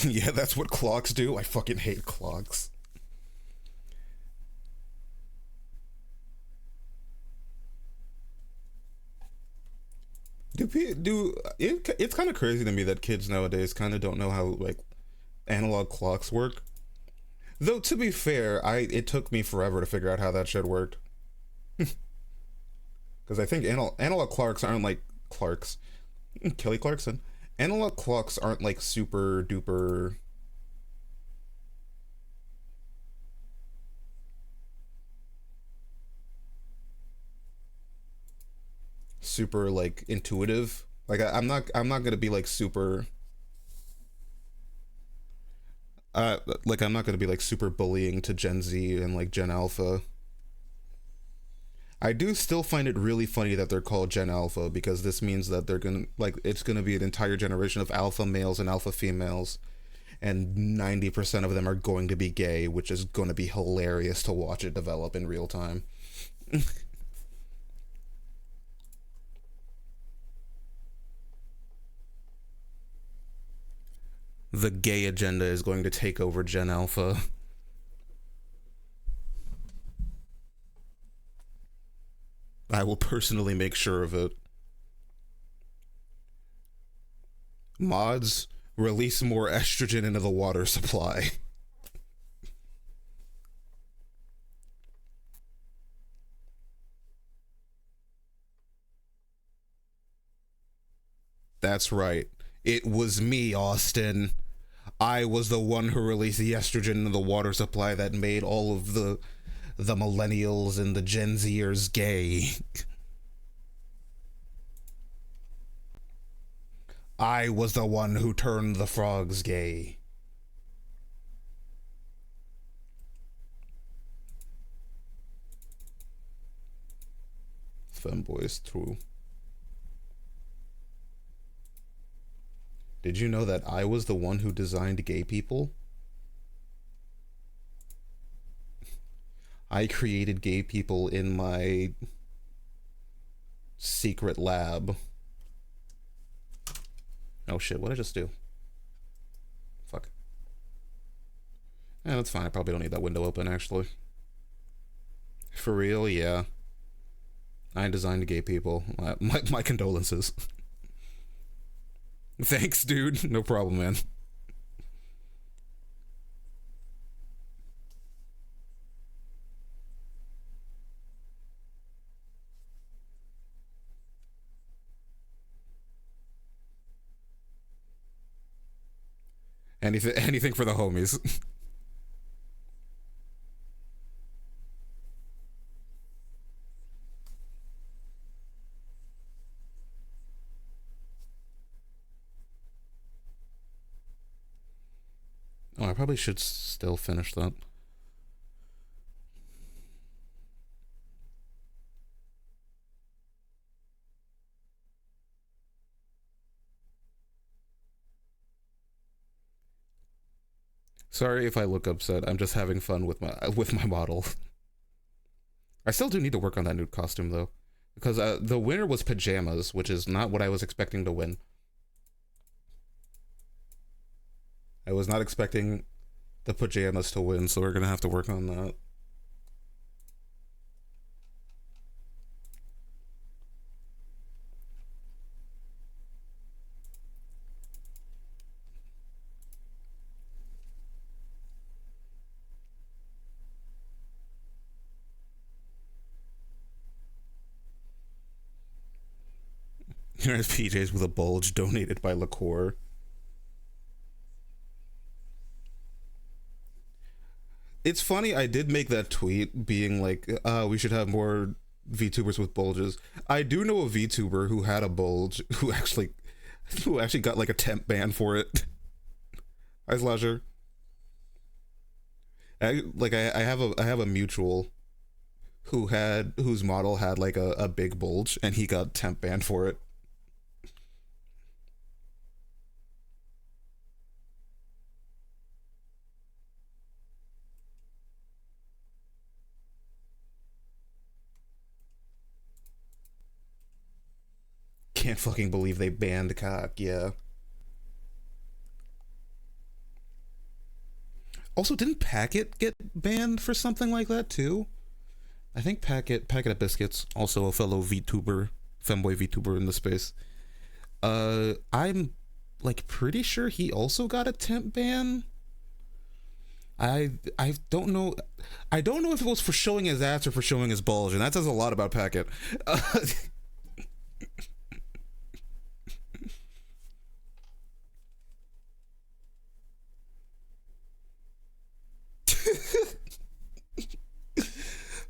S1: Yeah, that's what clocks do. I fucking hate clocks. It's kind of crazy to me that kids nowadays kind of don't know how like analog clocks work. Though to be fair, it took me forever to figure out how that shit worked. Because I think analog clocks aren't like Clarks. Kelly Clarkson. Analog clocks aren't like super duper. Super like intuitive. Like I'm not gonna be like super. Like I'm not gonna be like super bullying to Gen Z and like Gen Alpha. I do still find it really funny that they're called Gen Alpha, because this means that they're gonna like it's gonna be an entire generation of alpha males and alpha females, and 90% of them are going to be gay, which is going to be hilarious to watch it develop in real time. The gay agenda is going to take over Gen Alpha. I will personally make sure of it. Mods, release more estrogen into the water supply. That's right. It was me, Austin. I was the one who released the estrogen into the water supply that made all of the millennials and the Gen Zers gay. I was the one who turned the frogs gay. Femboys, true. Did you know that I was the one who designed gay people? I created gay people in my secret lab. Oh shit, what did I just do? Fuck. Yeah, that's fine. I probably don't need that window open, actually. For real, yeah. I designed gay people. My condolences. Thanks, dude. No problem, man. Anything for the homies. Oh, I probably should still finish that. Sorry if I look upset. I'm just having fun with my model. I still do need to work on that nude costume though, because the winner was pajamas, which is not what I was expecting to win. I was not expecting the pajamas to win, so we're gonna have to work on that. Here's PJs with a bulge donated by Liqueur. It's funny, I did make that tweet being like, we should have more VTubers with bulges. I do know a VTuber who had a bulge, who actually got like a temp ban for it. Hi, Slasher. I have a mutual whose model had like a big bulge, and he got temp banned for it. Can't fucking believe they banned cock, yeah. Also, didn't Packet get banned for something like that too? I think Packet of Biscuits, also a fellow VTuber, femboy VTuber in the space. I'm like pretty sure he also got a temp ban. I don't know. I don't know if it was for showing his ass or for showing his bulge, and that says a lot about Packet.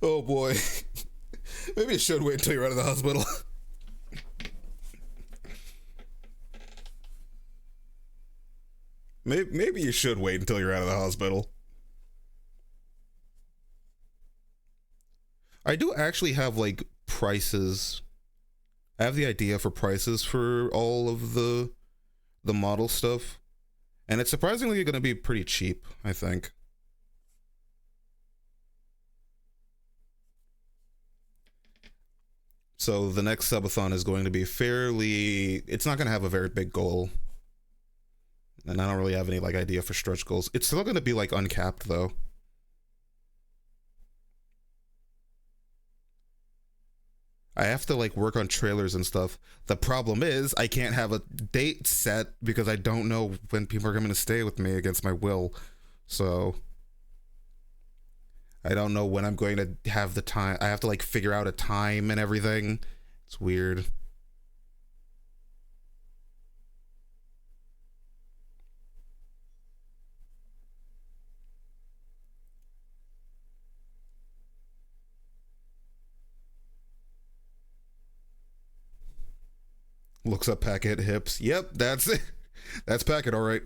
S1: Oh boy. Maybe you should wait until you're out of the hospital. Maybe you should wait until you're out of the hospital. I do actually have like prices. I have the idea for prices for all of the model stuff, and it's surprisingly going to be pretty cheap, I think. So the next subathon is going to be fairly, it's not going to have a very big goal. And I don't really have any like idea for stretch goals. It's still going to be like uncapped though. I have to like work on trailers and stuff. The problem is I can't have a date set because I don't know when people are going to stay with me against my will. So I don't know when I'm going to have the time. I have to like figure out a time and everything. It's weird. Looks up Packet hips. Yep, that's it. That's Packet, all right.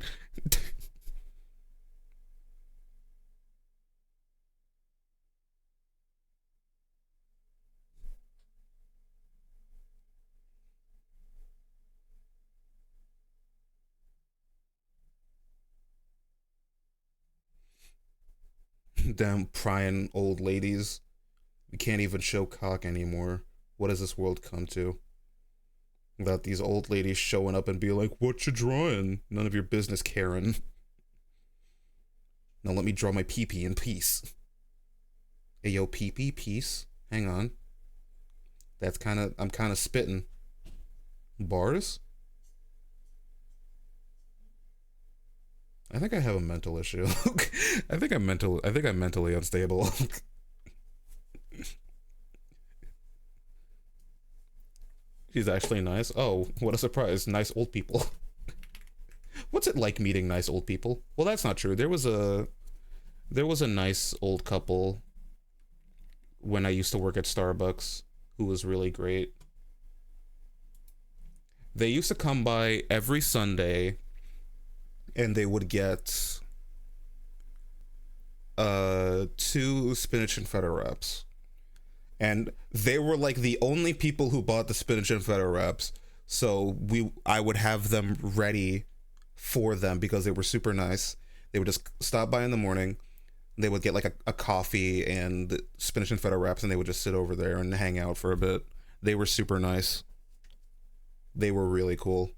S1: Damn prying old ladies. We can't even show cock anymore. What has this world come to? Without these old ladies showing up and be like, what you drawing? None of your business, Karen. Now let me draw my pee-pee in peace. Hey, yo, pee-pee, peace. Hang on. I'm kind of spitting. Bars? I think I have a mental issue. I think I'm mentally unstable. She's actually nice. Oh, what a surprise. Nice old people. What's it like meeting nice old people? Well, that's not true. There was a nice old couple when I used to work at Starbucks who was really great. They used to come by every Sunday and they would get 2 spinach and feta wraps. And they were like the only people who bought the spinach and feta wraps. So I would have them ready for them because they were super nice. They would just stop by in the morning. They would get like a coffee and spinach and feta wraps, and they would just sit over there and hang out for a bit. They were super nice. They were really cool.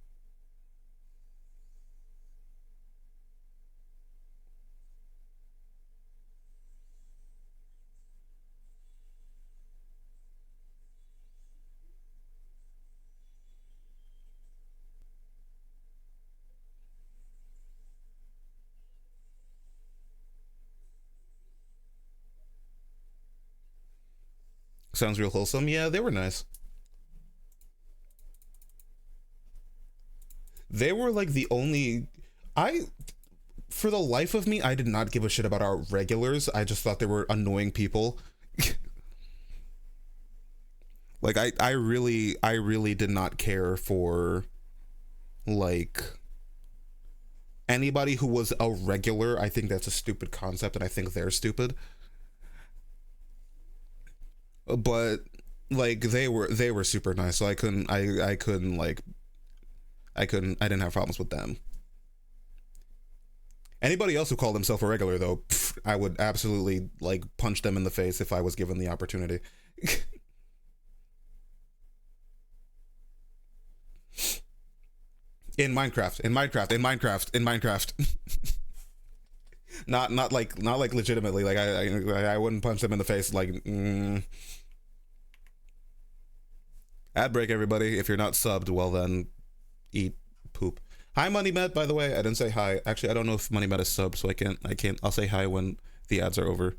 S1: Sounds real wholesome. Yeah, they were nice. They were like the only... For the life of me, I did not give a shit about our regulars. I just thought they were annoying people. Like, I really did not care for, like, anybody who was a regular. I think that's a stupid concept, and I think they're stupid. But like they were super nice, so I didn't have problems with them. Anybody else who called himself a regular though, I would absolutely like punch them in the face if I was given the opportunity. in Minecraft Not like legitimately. Like I wouldn't punch them in the face. Like ad break, everybody. If you're not subbed, well then eat poop. Hi, Money Met. By the way, I didn't say hi. Actually, I don't know if Money Met is subbed, so I can't. I'll say hi when the ads are over.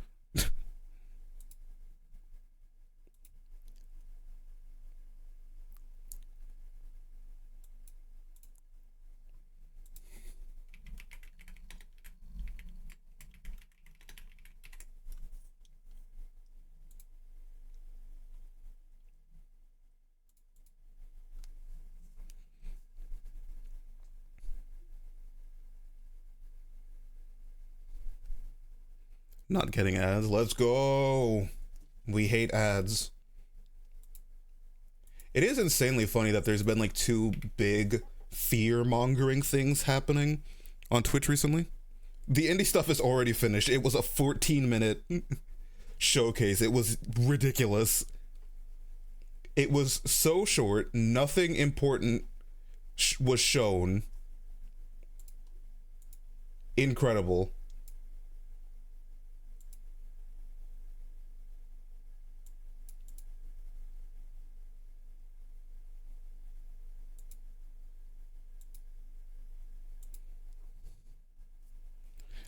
S1: Not getting ads. Let's go. We hate ads. It is insanely funny that there's been like 2 big fear-mongering things happening on Twitch recently. The indie stuff is already finished. It was a 14-minute showcase. It was ridiculous. It was so short. Nothing important was shown. Incredible.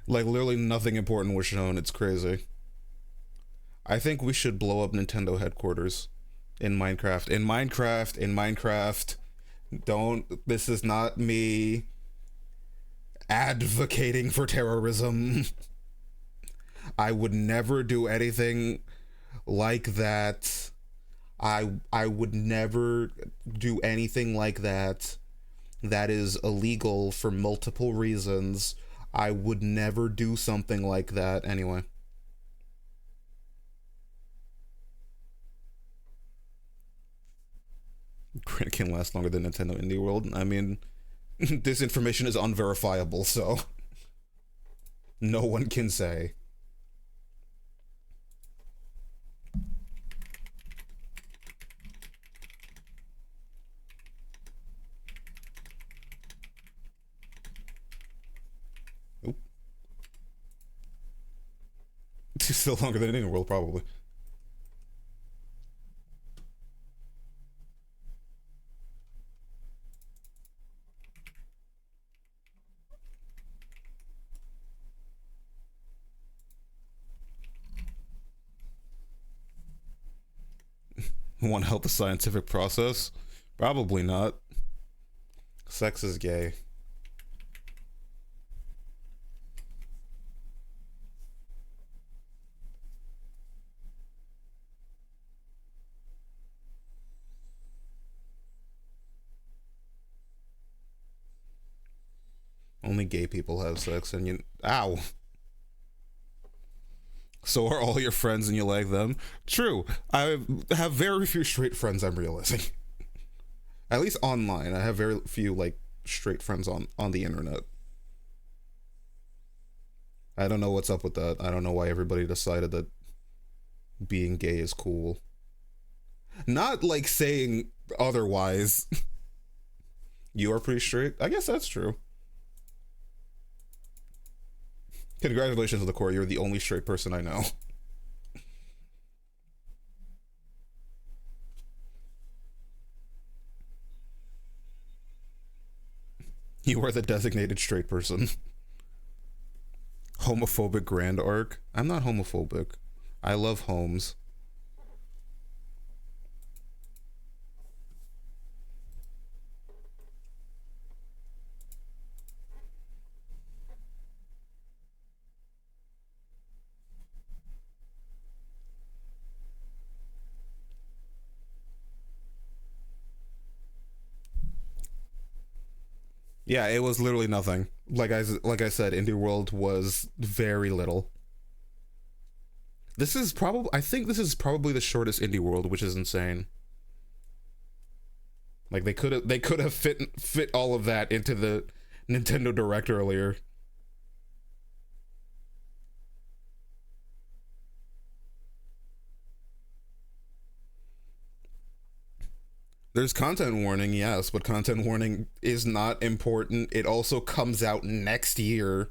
S1: Like, literally nothing important was shown. It's crazy. I think we should blow up Nintendo headquarters in Minecraft. In Minecraft. Don't... This is not me advocating for terrorism. I would never do anything like that. I would never do anything like that. That is illegal for multiple reasons. I would never do something like that anyway. Granted, can last longer than Nintendo Indie World. I mean, this information is unverifiable, so no one can say. It's still longer than Indie World, probably. Want to help the scientific process? Probably not. Sex is gay. Only gay people have sex, and you... Ow! So are all your friends and you like them? True. I have very few straight friends, I'm realizing. At least online. I have very few, like, straight friends on the internet. I don't know what's up with that. I don't know why everybody decided that being gay is cool. Not, like, saying otherwise. You are pretty straight? I guess that's true. Congratulations to the core, you're the only straight person I know. You are the designated straight person. Homophobic grand arc? I'm not homophobic. I love homes. Yeah, it was literally nothing. Like I said, Indie World was very little. This is probably... I think this is probably the shortest Indie World, which is insane. Like, they could have fit all of that into the Nintendo Direct earlier. There's content warning, yes, but content warning is not important. It also comes out next year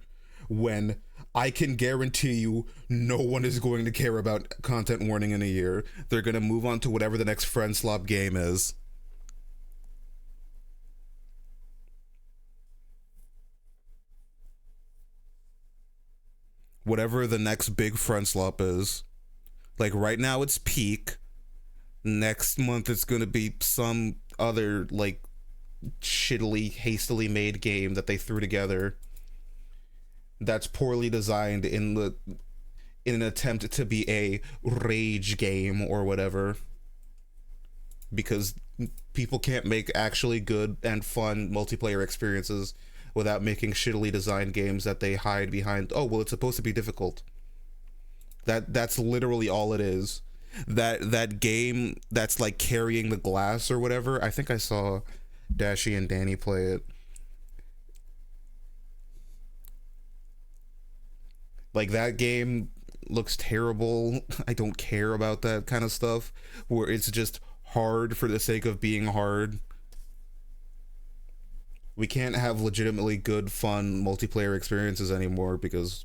S1: when I can guarantee you no one is going to care about content warning in a year. They're going to move on to whatever the next friend slop game is. Whatever the next big friend slop is. Like right now it's Peak. Next month it's going to be some other like shittily, hastily made game that they threw together that's poorly designed in an attempt to be a rage game or whatever, because people can't make actually good and fun multiplayer experiences without making shittily designed games that they hide behind, oh well, it's supposed to be difficult. That's literally all it is. That game that's like carrying the glass or whatever, I think I saw Dashi and Danny play it. Like, that game looks terrible. I don't care about that kind of stuff, where it's just hard for the sake of being hard. We can't have legitimately good, fun multiplayer experiences anymore, because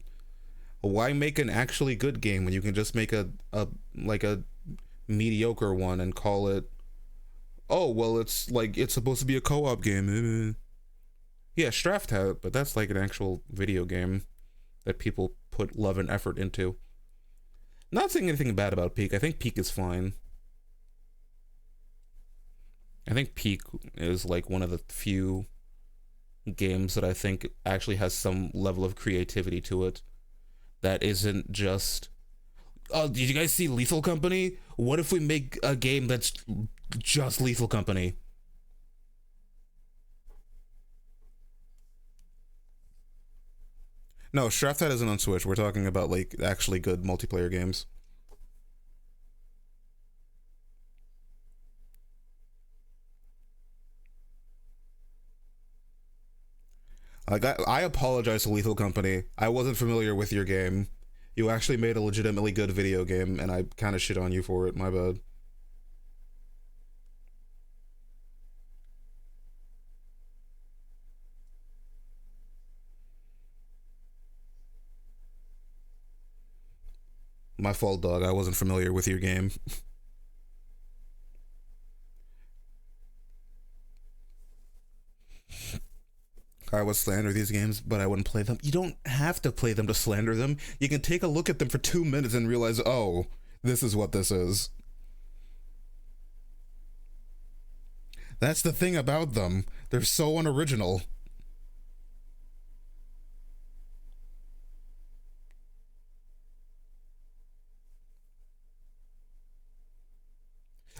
S1: why make an actually good game when you can just make a mediocre one and call it, oh, well, it's supposed to be a co-op game. Yeah, Straft had it, but that's like an actual video game that people put love and effort into. Not saying anything bad about Peak. I think Peak is fine. I think Peak is like one of the few games that I think actually has some level of creativity to it that isn't just, oh, did you guys see Lethal Company? What if we make a game that's just Lethal Company? No, Straft isn't on Switch. We're talking about like actually good multiplayer games. Like, I apologize to Lethal Company. I wasn't familiar with your game. You actually made a legitimately good video game, and I kind of shit on you for it. My bad. My fault, dog. I wasn't familiar with your game. I would slander these games, but I wouldn't play them. You don't have to play them to slander them. You can take a look at them for 2 minutes and realize, oh, this is what this is. That's the thing about them. They're so unoriginal.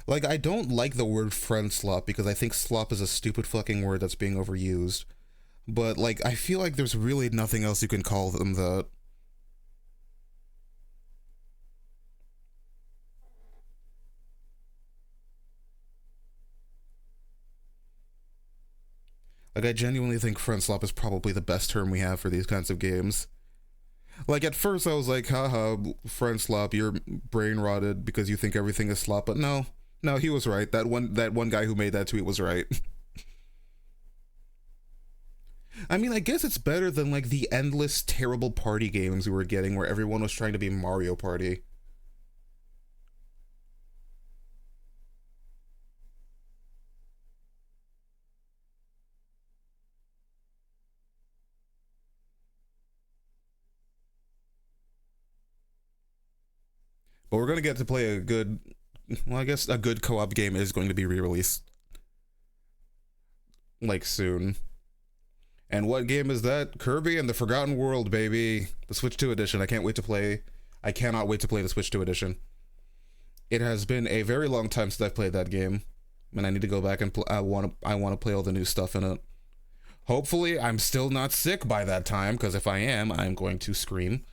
S1: Like, I don't like the word friend slop because I think slop is a stupid fucking word that's being overused. But, like, I feel like there's really nothing else you can call them that. Like, I genuinely think friend slop is probably the best term we have for these kinds of games. Like, at first I was like, haha, friend slop, you're brain rotted because you think everything is slop, but no, he was right. That one guy who made that tweet was right. I mean, I guess it's better than, like, the endless, terrible party games we were getting where everyone was trying to be Mario Party. But we're gonna get to play a good, well, I guess a good co-op game is going to be re-released, like, soon. And what game is that? Kirby and the Forgotten World, baby. The Switch 2 edition. I cannot wait to play the Switch 2 edition. It has been a very long time since I've played that game, and I need to go back and I want to play all the new stuff in it. Hopefully, I'm still not sick by that time, because if I am, I'm going to scream.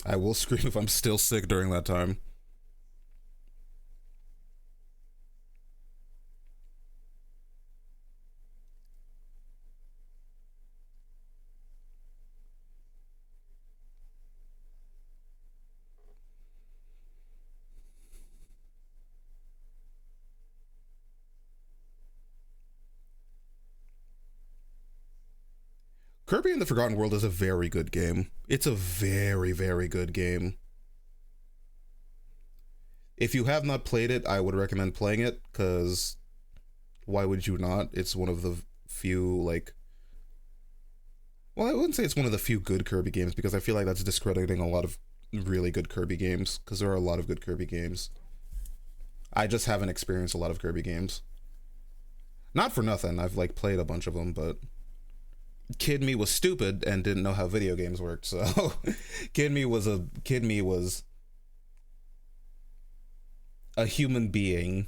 S1: I will scream if I'm still sick during that time. Kirby and the Forgotten World is a very good game. It's a very, very good game. If you have not played it, I would recommend playing it, because why would you not? It's one of the few, like... Well, I wouldn't say it's one of the few good Kirby games, because I feel like that's discrediting a lot of really good Kirby games, because there are a lot of good Kirby games. I just haven't experienced a lot of Kirby games. Not for nothing, I've, like, played a bunch of them, but... Kid me was stupid and didn't know how video games worked, so... Kid me was a human being.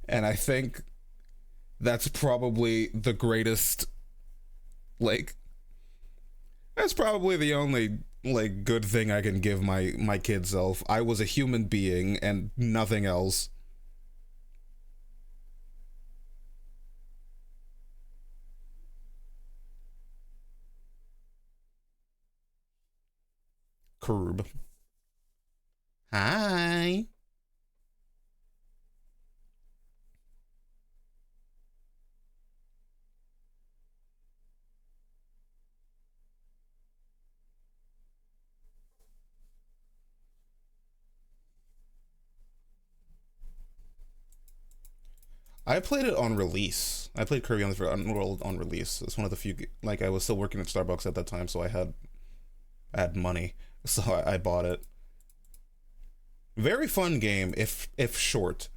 S1: And I think that's probably the greatest, like, that's probably the only, like, good thing I can give my kid self. I was a human being and nothing else. Curb. Hi. I played it on release. I played Kirby on the Forgotten World on release. It's one of the few, like, I was still working at Starbucks at that time, so I had money, so I bought it. Very fun game, if short.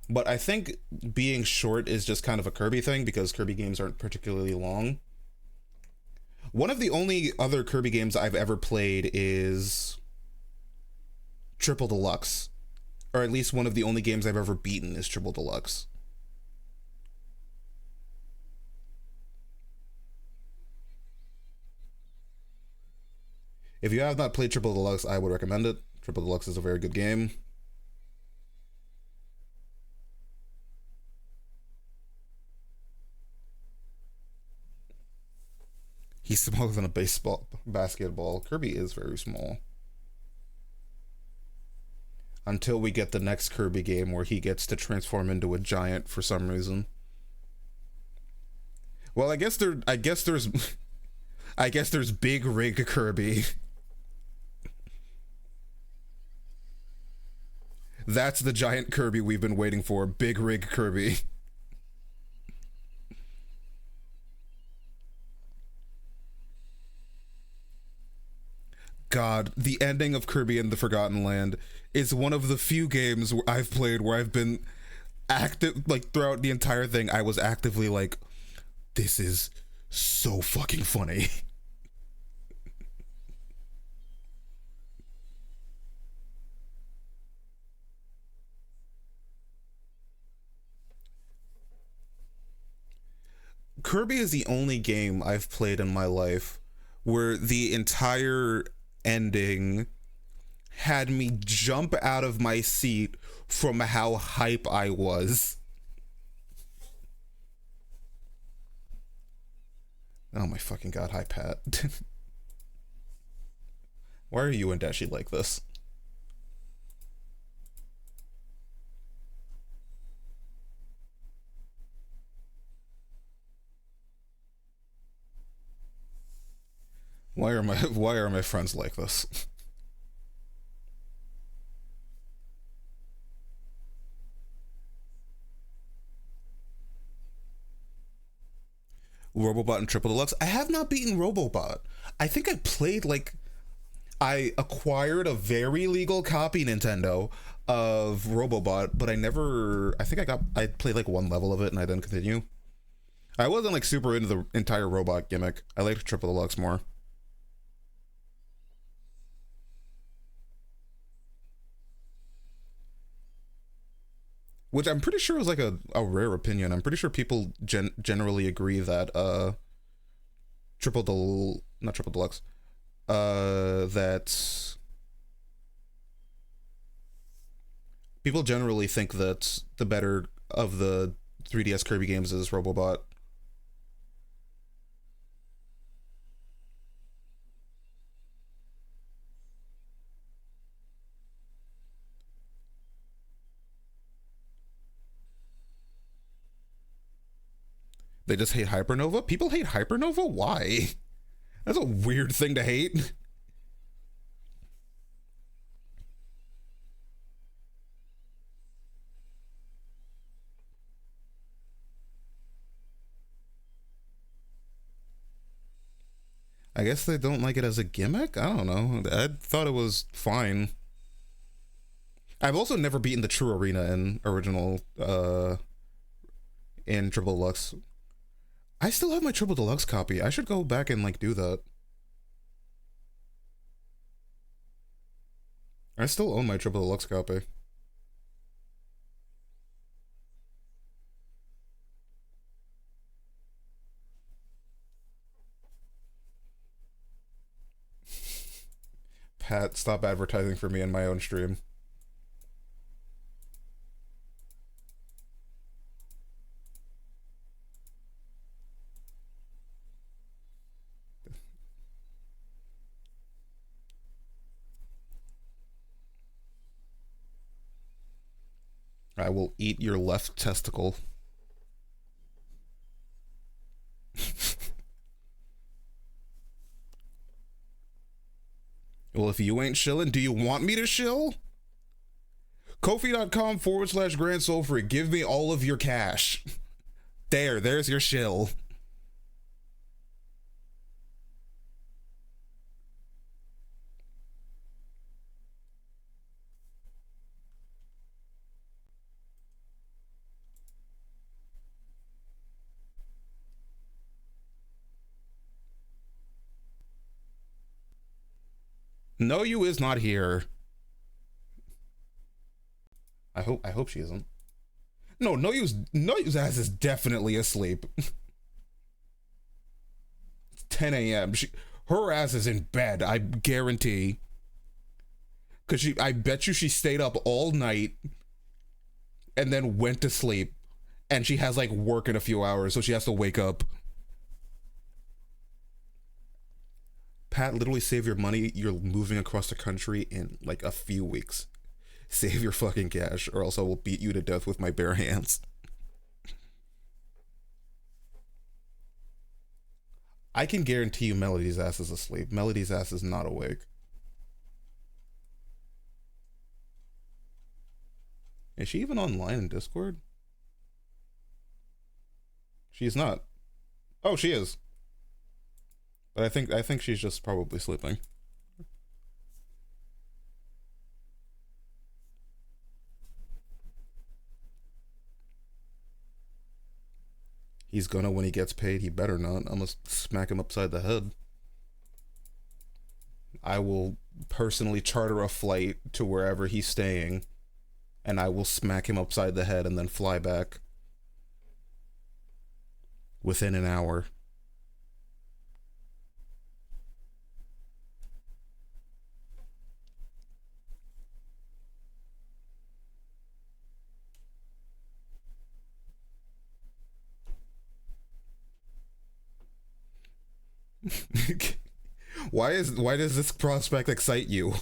S1: But I think being short is just kind of a Kirby thing, because Kirby games aren't particularly long. One of the only other Kirby games I've ever played is Triple Deluxe. Or at least one of the only games I've ever beaten is Triple Deluxe. If you have not played Triple Deluxe, I would recommend it. Triple Deluxe is a very good game. He's smaller than a basketball. Kirby is very small. Until we get the next Kirby game where he gets to transform into a giant for some reason. Well, I guess there's Big Rig Kirby. That's the giant Kirby we've been waiting for. Big Rig Kirby. God, the ending of Kirby and the Forgotten Land is one of the few games where I've played where I've been active, like, throughout the entire thing, I was actively like, this is so fucking funny. Kirby is the only game I've played in my life where the entire ending had me jump out of my seat from how hype I was. Oh my fucking god, hi Pat. Why are you and Dashi like this? Why are my friends like this? Robobot and Triple Deluxe. I have not beaten Robobot. I think I acquired a very legal copy, Nintendo, of Robobot, but I played like one level of it and I didn't continue. I wasn't like super into the entire robot gimmick. I liked Triple Deluxe more. Which I'm pretty sure is like a rare opinion. I'm pretty sure people generally agree that not Triple Deluxe, that people generally think that the better of the 3DS Kirby games is Robobot. They just hate Hypernova? People hate Hypernova? Why? That's a weird thing to hate. I guess they don't like it as a gimmick? I don't know. I thought it was fine. I've also never beaten the True Arena in original, in Triple Deluxe. I still have my Triple Deluxe copy. I should go back and, like, do that. I still own my Triple Deluxe copy. Pat, stop advertising for me in my own stream. I will eat your left testicle. Well, if you ain't shilling, do you want me to shill? Ko-fi.com/Grand Soul Free. Give me all of your cash. There's your shill. No, you is not here. I hope she isn't. No, Noyu's ass is definitely asleep. It's 10 a.m. Her ass is in bed, I guarantee. Cause I bet you she stayed up all night and then went to sleep. And she has like work in a few hours, so she has to wake up. Pat, literally save your money. You're moving across the country in like a few weeks. Save your fucking cash, or else I will beat you to death with my bare hands. I can guarantee you Melody's ass is asleep. Melody's ass is not awake. Is she even online in Discord? She's not. Oh, she is. But I think she's just probably sleeping. He's gonna when he gets paid. He better not. I'm gonna smack him upside the head. I will personally charter a flight to wherever he's staying, and I will smack him upside the head and then fly back within an hour. Why does this prospect excite you?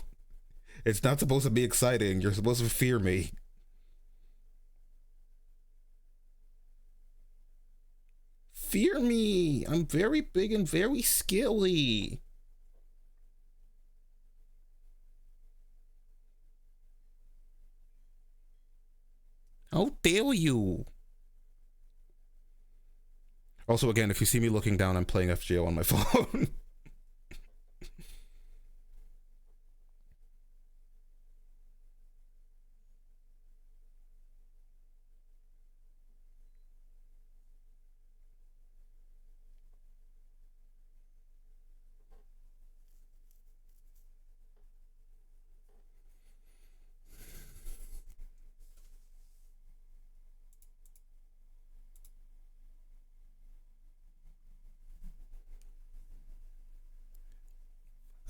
S1: It's not supposed to be exciting. You're supposed to fear me. Fear me. I'm very big and very skilly. How dare you? Also, again, if you see me looking down, I'm playing FGO on my phone.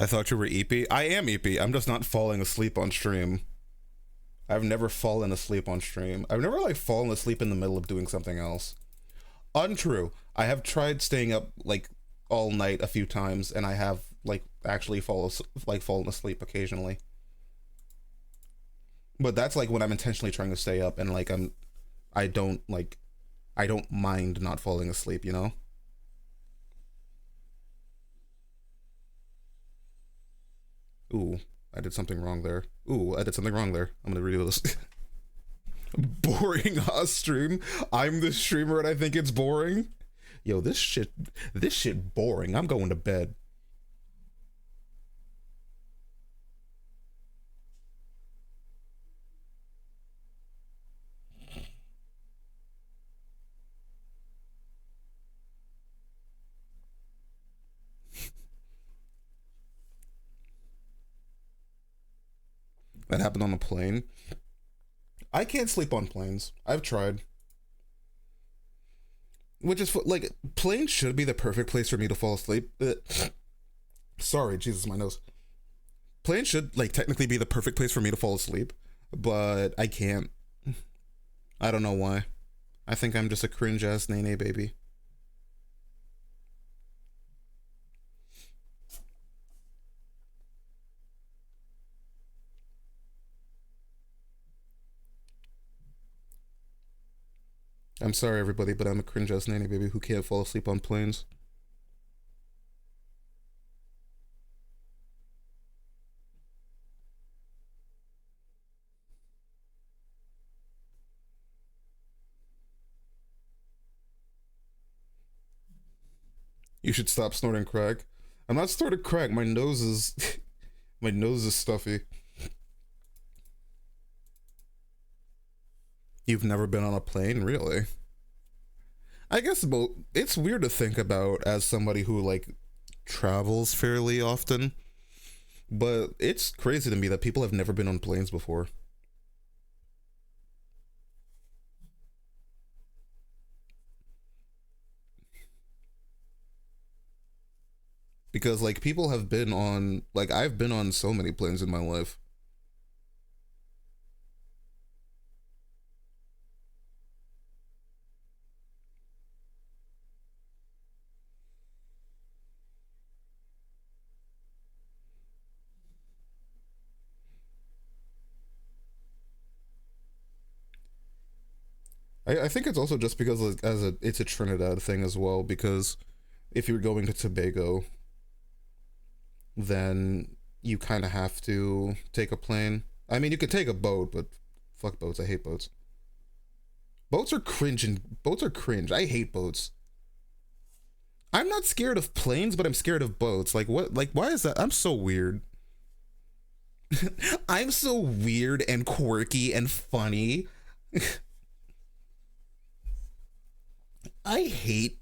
S1: I thought you were EP. I am EP. I'm just not falling asleep on stream. I've never fallen asleep on stream. I've never like fallen asleep in the middle of doing something else. Untrue. I have tried staying up like all night a few times, and I have like actually fallen asleep occasionally. But that's like when I'm intentionally trying to stay up, and like I I don't mind not falling asleep, you know? Ooh, I did something wrong there. Ooh, I did something wrong there. I'm gonna redo this. Boring ass stream. I'm the streamer and I think it's boring. Yo, this shit boring. I'm going to bed. That happened on a plane. I can't sleep on planes. I've tried. Which is, like, planes should be the perfect place for me to fall asleep. Sorry, Jesus, my nose. Planes should, like, technically be the perfect place for me to fall asleep. But I can't. I don't know why. I think I'm just a cringe-ass nene baby. I'm sorry, everybody, but I'm a cringe-ass nanny baby who can't fall asleep on planes. You should stop snorting crack. I'm not snorting crack. My nose is... my nose is stuffy. You've never been on a plane? Really? I guess it's weird to think about as somebody who, like, travels fairly often. But it's crazy to me that people have never been on planes before. Because, like, people have been on... Like, I've been on so many planes in my life. I think it's also just because it's a Trinidad thing as well, because if you're going to Tobago, then you kind of have to take a plane. I mean, you could take a boat, but fuck boats. I hate boats. Boats are cringe. I hate boats. I'm not scared of planes, but I'm scared of boats. Like, what? Like, why is that? I'm so weird. I'm so weird and quirky and funny. I hate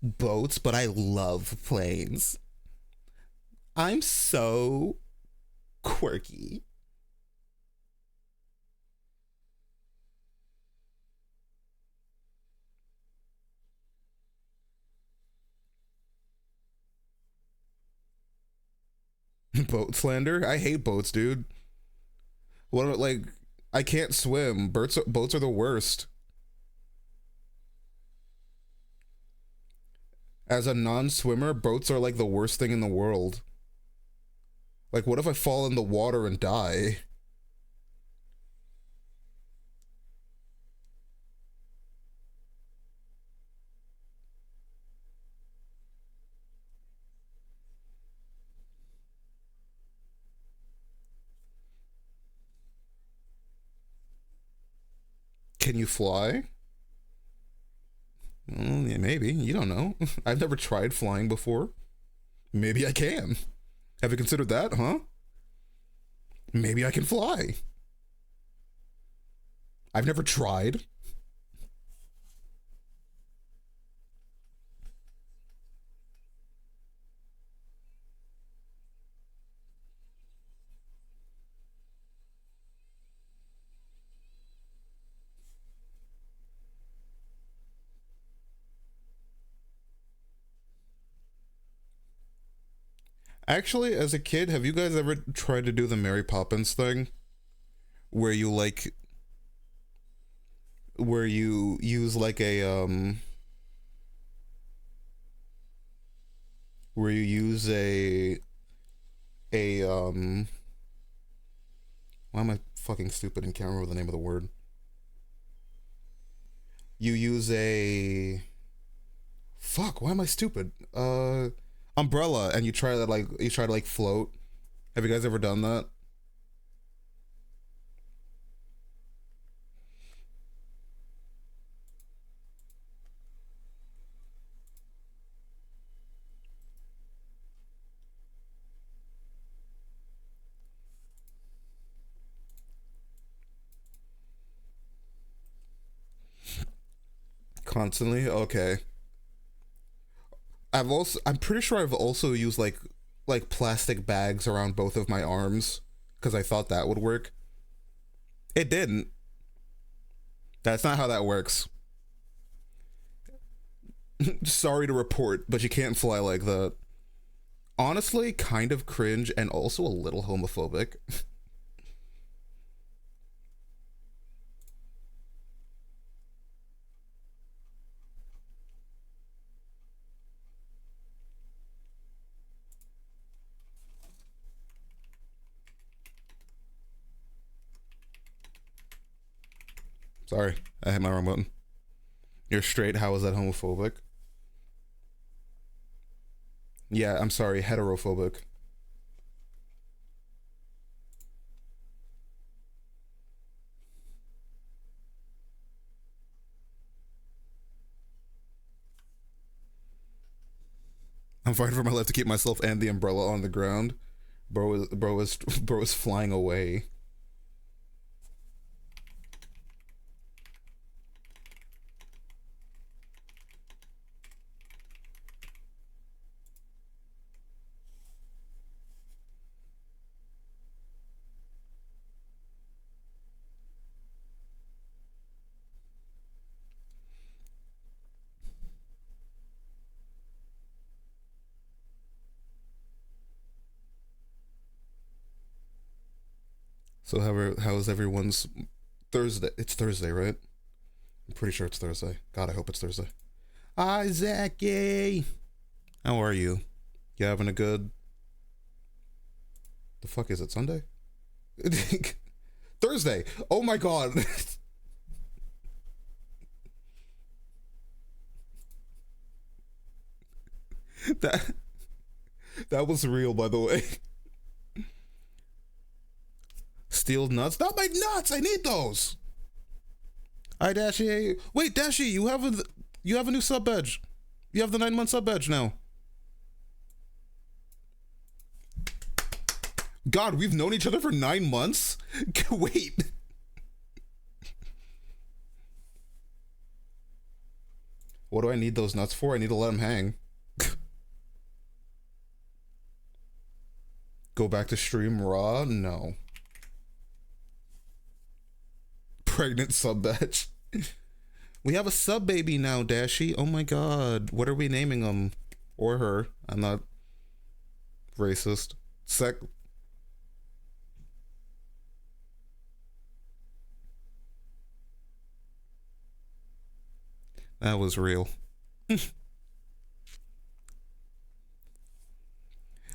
S1: boats, but I love planes. I'm so quirky. Boat slander? I hate boats, dude. What, like, I can't swim. Boats are the worst. As a non-swimmer, boats are like the worst thing in the world. Like, what if I fall in the water and die? Can you fly? Well, yeah, maybe. You don't know. I've never tried flying before. Maybe I can. Have you considered that, huh? Maybe I can fly. I've never tried. Actually, as a kid, have you guys ever tried to do the Mary Poppins thing? Where you, like... Where you use, like, Where you use Why am I fucking stupid and can't remember the name of the word? you use a fuck, why am I stupid? Umbrella, and you try to float. Have you guys ever done that? Constantly? Okay. I'm pretty sure I've also used like plastic bags around both of my arms because I thought that would work. It didn't. That's not how that works. Sorry to report, but you can't fly like that. Honestly, kind of cringe and also a little homophobic. Sorry, I hit my wrong button. You're straight, how is that homophobic? Yeah, I'm sorry, heterophobic. I'm fighting for my life to keep myself and the umbrella on the ground. Bro is flying away. So how is everyone's Thursday? It's Thursday, right? I'm pretty sure it's Thursday. God, I hope it's Thursday. Isaac-y! How are you? You having a good... The fuck is it, Sunday? Thursday! Oh my god! That was real, by the way. Steel nuts? Not my nuts! I need those! Hi, Dashi. Wait, Dashi, you have a new sub badge. You have the 9-month sub badge now. God, we've known each other for 9 months? Wait. What do I need those nuts for? I need to let them hang. Go back to stream raw? No. Pregnant sub badge. We have a sub baby now, Dashi. Oh my god. What are we naming him? Or her? I'm not racist. That was real.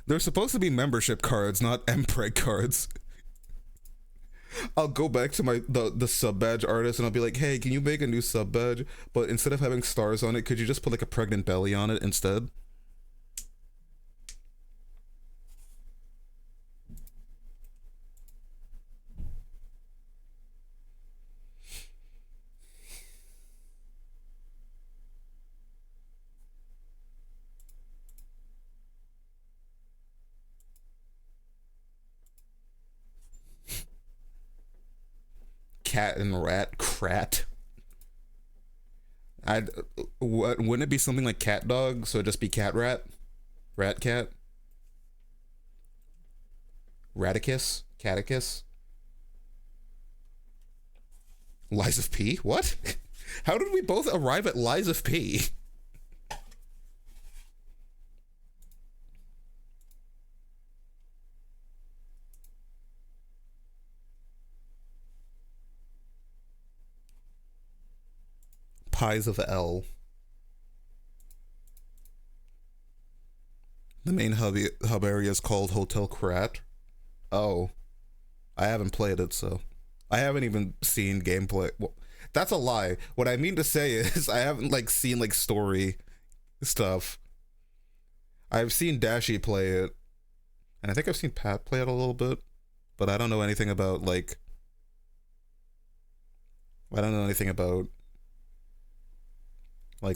S1: They're supposed to be membership cards, not MPreg cards. I'll go back to the sub badge artist and I'll be like, hey, can you make a new sub badge? But instead of having stars on it, could you just put like a pregnant belly on it instead? Cat and rat crat. Wouldn't it be something like cat dog? So it'd just be cat rat? Rat cat? Raticus? Catechus? Lies of P? What? How did we both arrive at Lies of P? Pies of L. The main hub area is called Hotel Krat. Oh. I haven't played it, so. I haven't even seen gameplay. Well, That's a lie. What I mean to say is I haven't like seen like story stuff. I've seen Dashi play it, and I think I've seen Pat play it a little bit, but I don't know anything about like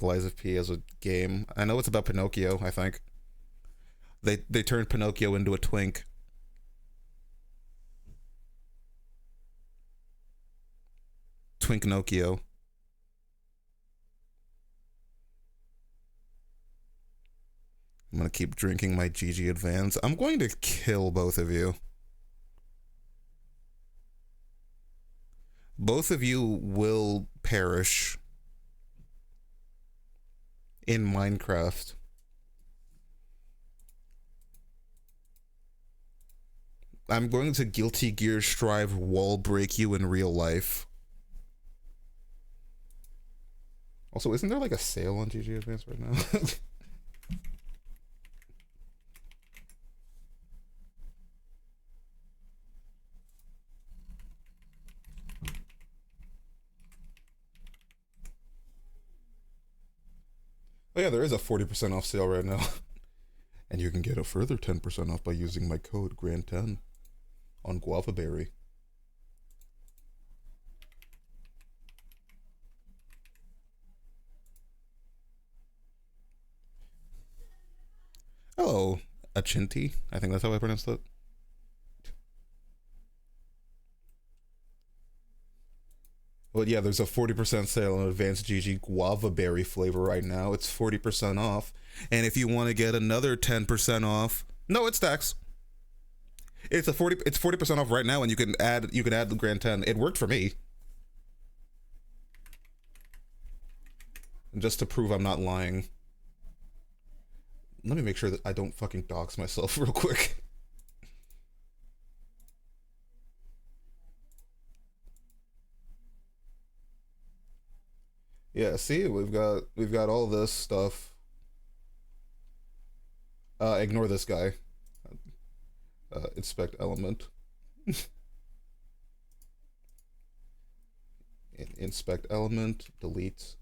S1: Lies of P as a game. I know it's about Pinocchio, I think. They turned Pinocchio into a twink. Twinknocchio. I'm gonna keep drinking my GG Advance. I'm going to kill both of you. Both of you will perish in Minecraft. I'm going to Guilty Gear Strive wall break you in real life. Also, isn't there like a sale on GG Advance right now? Oh yeah, there is a 40% off sale right now. And you can get a further 10% off by using my code GRAND10 on Guavaberry. Hello, Achinti. I think that's how I pronounced it. Well, yeah, there's a 40% sale on Advanced GG Guava Berry flavor right now. It's 40% off. And if you want to get another 10% off, no, it's tax. It's 40% off right now, and you can add the Grand 10. It worked for me. Just to prove I'm not lying. Let me make sure that I don't fucking dox myself real quick. Yeah, see, we've got all this stuff. Ignore this guy. Inspect element. Inspect element, delete.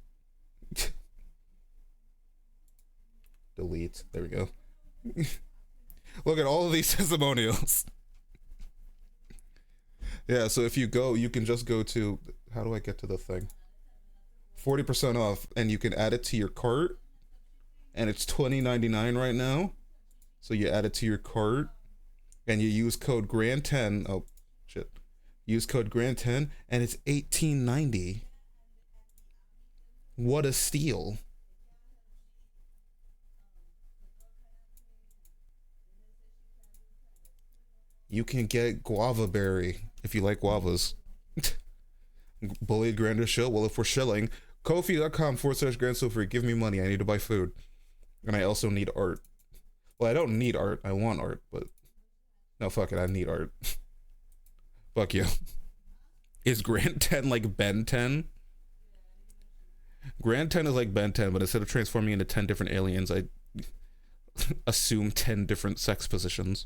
S1: Delete. There we go. Look at all of these testimonials. Yeah, so if you go, you can just go to, how do I get to the thing? 40% off, and you can add it to your cart, and it's $20.99 right now. So you add it to your cart, and you use code GRAND10. Oh shit! Use code GRAND10, and it's $18.90. What a steal! You can get guava berry if you like guavas. Bullied Grander Shill. Well, if we're shilling, Ko-fi.com/GrandSilfree. Give me money. I need to buy food. And I also need art. Well, I don't need art. I want art, but... No, fuck it. I need art. Fuck you. Is Grand 10 like Ben 10? Grand 10 is like Ben 10, but instead of transforming into 10 different aliens, I assume 10 different sex positions.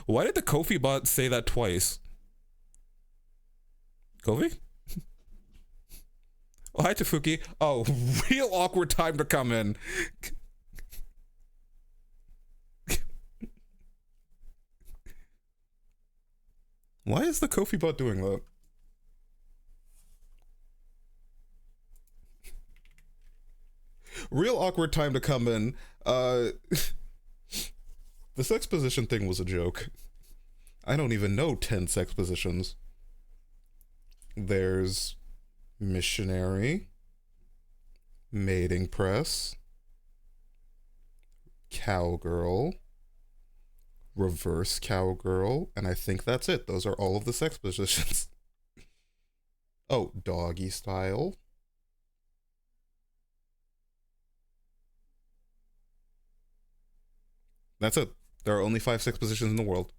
S1: Why did the Ko-fi bot say that twice? Kofi? Oh, hi, Tafuki. Oh, real awkward time to come in. Why is the Ko-fi bot doing that? Real awkward time to come in. The sex position thing was a joke. I don't even know 10 sex positions. There's missionary, mating press, cowgirl, reverse cowgirl, and I think that's it. Those are all of the sex positions. Oh, doggy style. That's it. There are only 5 sex positions in the world.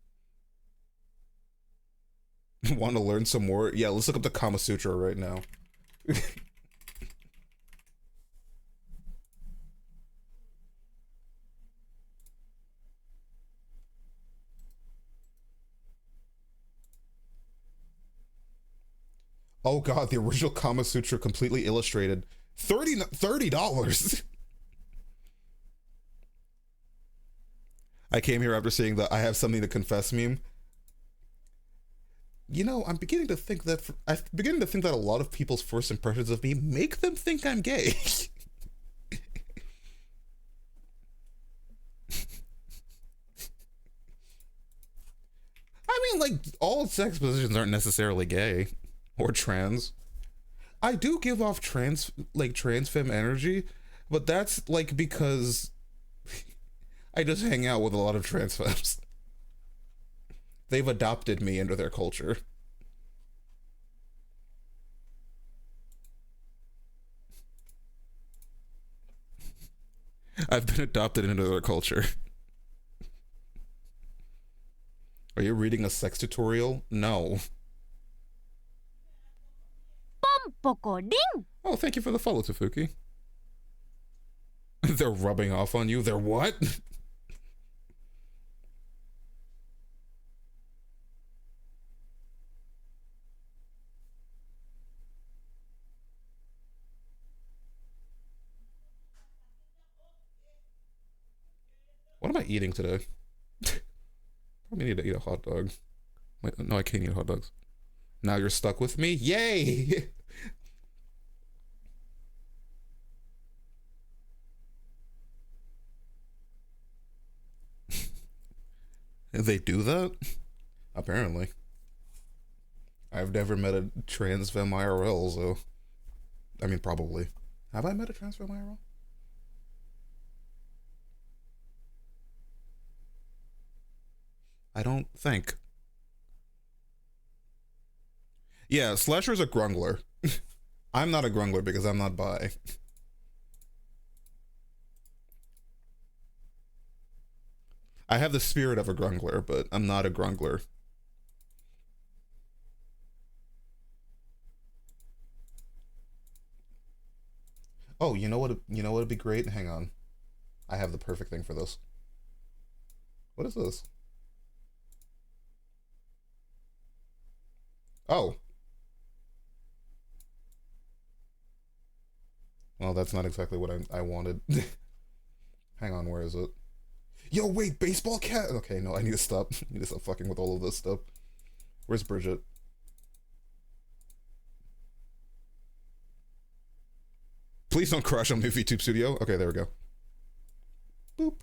S1: Want to learn some more? Yeah, let's look up the Kama Sutra right now. Oh god, the original Kama Sutra completely illustrated. $30. I came here after seeing the I have something to confess meme. You know, I'm beginning to think that a lot of people's first impressions of me make them think I'm gay. I mean, like, all sex positions aren't necessarily gay or trans. I do give off trans femme energy, but that's like because I just hang out with a lot of trans femmes. They've adopted me into their culture. I've been adopted into their culture. Are you reading a sex tutorial? No. Oh, thank you for the follow, Tafuki. They're rubbing off on you? They're what? What am I eating today? Probably need to eat a hot dog. Wait, no, I can't eat hot dogs. Now you're stuck with me? Yay! They do that? Apparently. I've never met a trans femme IRL, so... I mean, probably. Have I met a trans femme IRL? I don't think. Yeah, Slasher's a grungler. I'm not a grungler because I'm not bi. I have the spirit of a grungler, but I'm not a grungler. Oh, you know what would be great? Hang on. I have the perfect thing for this. What is this? Oh. Well, that's not exactly what I wanted. Hang on, where is it? Yo, wait, baseball cat? Okay, no, I need to stop. I need to stop fucking with all of this stuff. Where's Bridget? Please don't crash on Movie Tube Studio. Okay, there we go. Boop.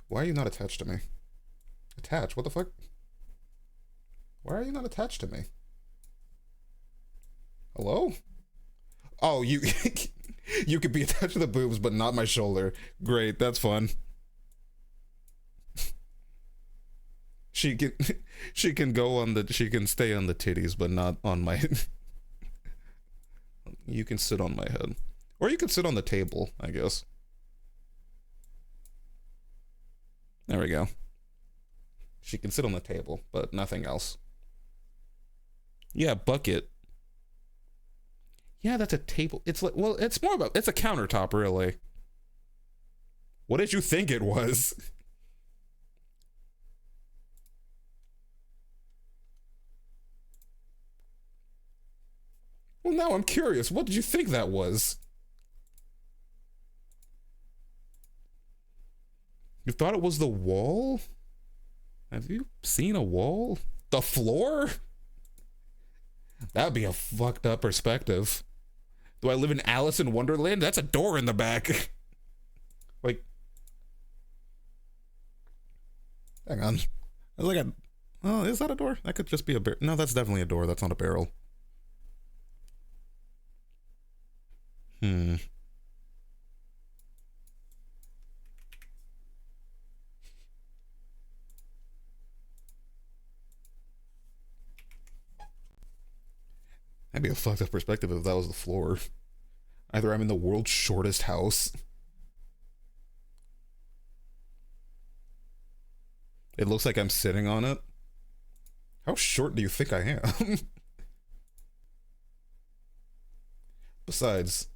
S1: Why are you not attached to me? Attached? What the fuck? Why are you not attached to me? Hello? Oh, you you could be attached to the boobs, but not my shoulder. Great, that's fun. She can she can stay on the titties, but not on my You can sit on my head. Or you can sit on the table, I guess. There we go. She can sit on the table, but nothing else. Yeah, bucket. Yeah, that's a table. It's like, well, it's more about, it's a countertop, really. What did you think it was? Well, now I'm curious. What did you think that was? You thought it was the wall? Have you seen a wall? The floor? That'd be a fucked up perspective. Do I live in Alice in Wonderland? That's a door in the back. Like, hang on. I was like, oh, is that a door? That could just be a barrel. No, that's definitely a door. That's not a barrel. That'd be a fucked up perspective if that was the floor. Either I'm in the world's shortest house. It looks like I'm sitting on it. How short do you think I am? Besides,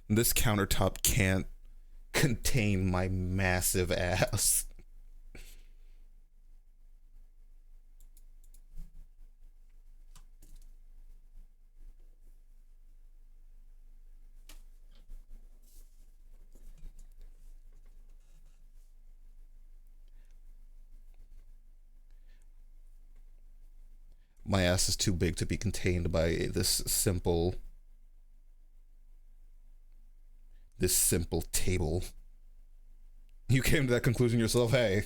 S1: this countertop can't contain my massive ass. My ass is too big to be contained by this simple table. You came to that conclusion yourself. Hey,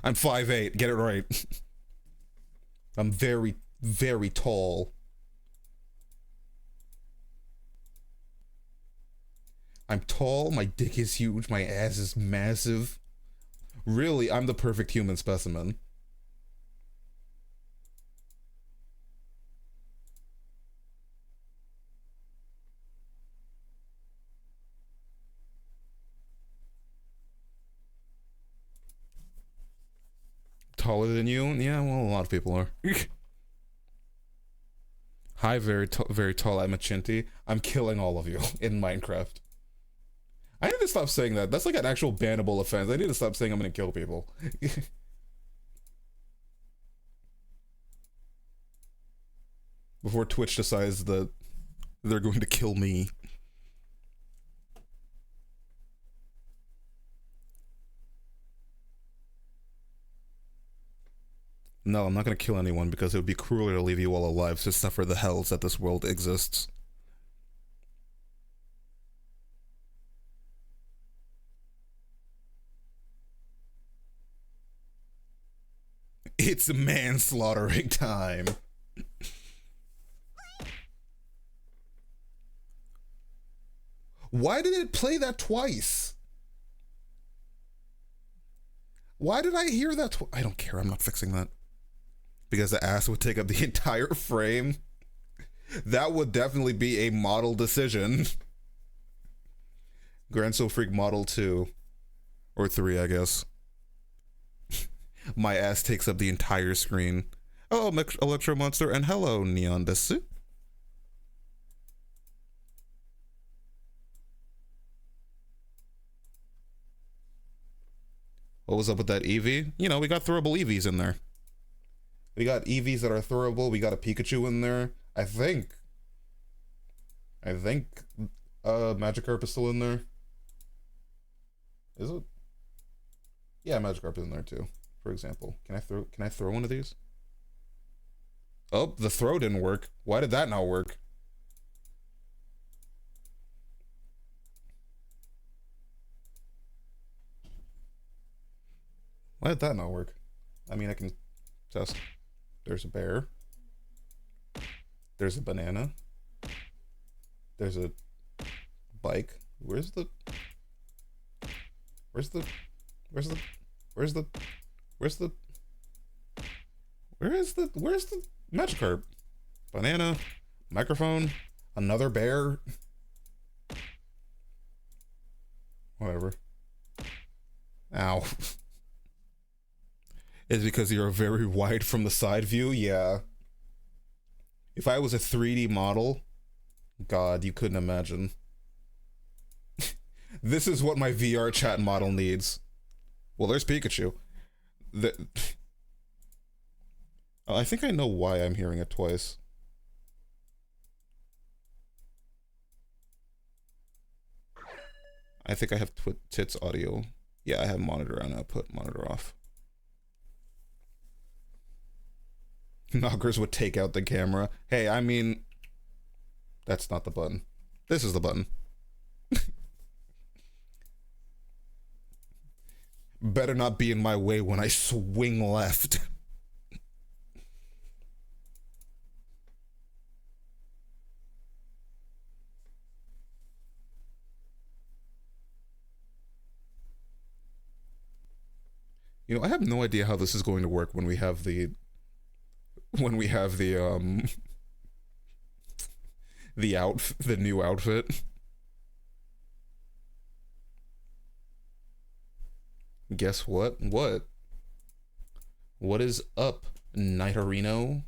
S1: I'm 5'8", get it right. I'm very, very tall. I'm tall, my dick is huge, my ass is massive. Really, I'm the perfect human specimen. Taller than you? Yeah, well, a lot of people are. Hi, very tall, I'm a chinty. I'm killing all of you in Minecraft. I need to stop saying that. That's like an actual bannable offense. I need to stop saying I'm gonna kill people. Before Twitch decides that they're going to kill me. No, I'm not gonna kill anyone because it would be crueler to leave you all alive to suffer the hells that this world exists. It's manslaughtering time. Why did it play that twice? Why did I hear that I don't care, I'm not fixing that. Because the ass would take up the entire frame. That would definitely be a model decision. Granso Freak Model 2. Or 3, I guess. My ass takes up the entire screen. Oh, Electro Monster, and hello, Neon Desu. What was up with that Eevee? You know, we got throwable Eevees in there. We got Eevees that are throwable. We got a Pikachu in there. I think Magikarp is still in there. Is it? Yeah, Magikarp is in there too. For example, can I throw one of these? Oh, the throw didn't work. Why did that not work? Why did that not work? I mean, I can test. There's a bear. There's a banana. There's a bike. Where's the Magikarp? Banana, microphone, another bear. Whatever. Ow. Is because you're very wide from the side view? Yeah. If I was a 3D model, God, you couldn't imagine. This is what my VR chat model needs. Well, there's Pikachu. I think I know why I'm hearing it twice. I think I have tits audio. Yeah, I have monitor on output, monitor off. Knockers would take out the camera. Hey, I mean, that's not the button. This is the button. Better not be in my way when I swing left. You know, I have no idea how this is going to work when we have the the new outfit. Guess what? What is up, Nighterino?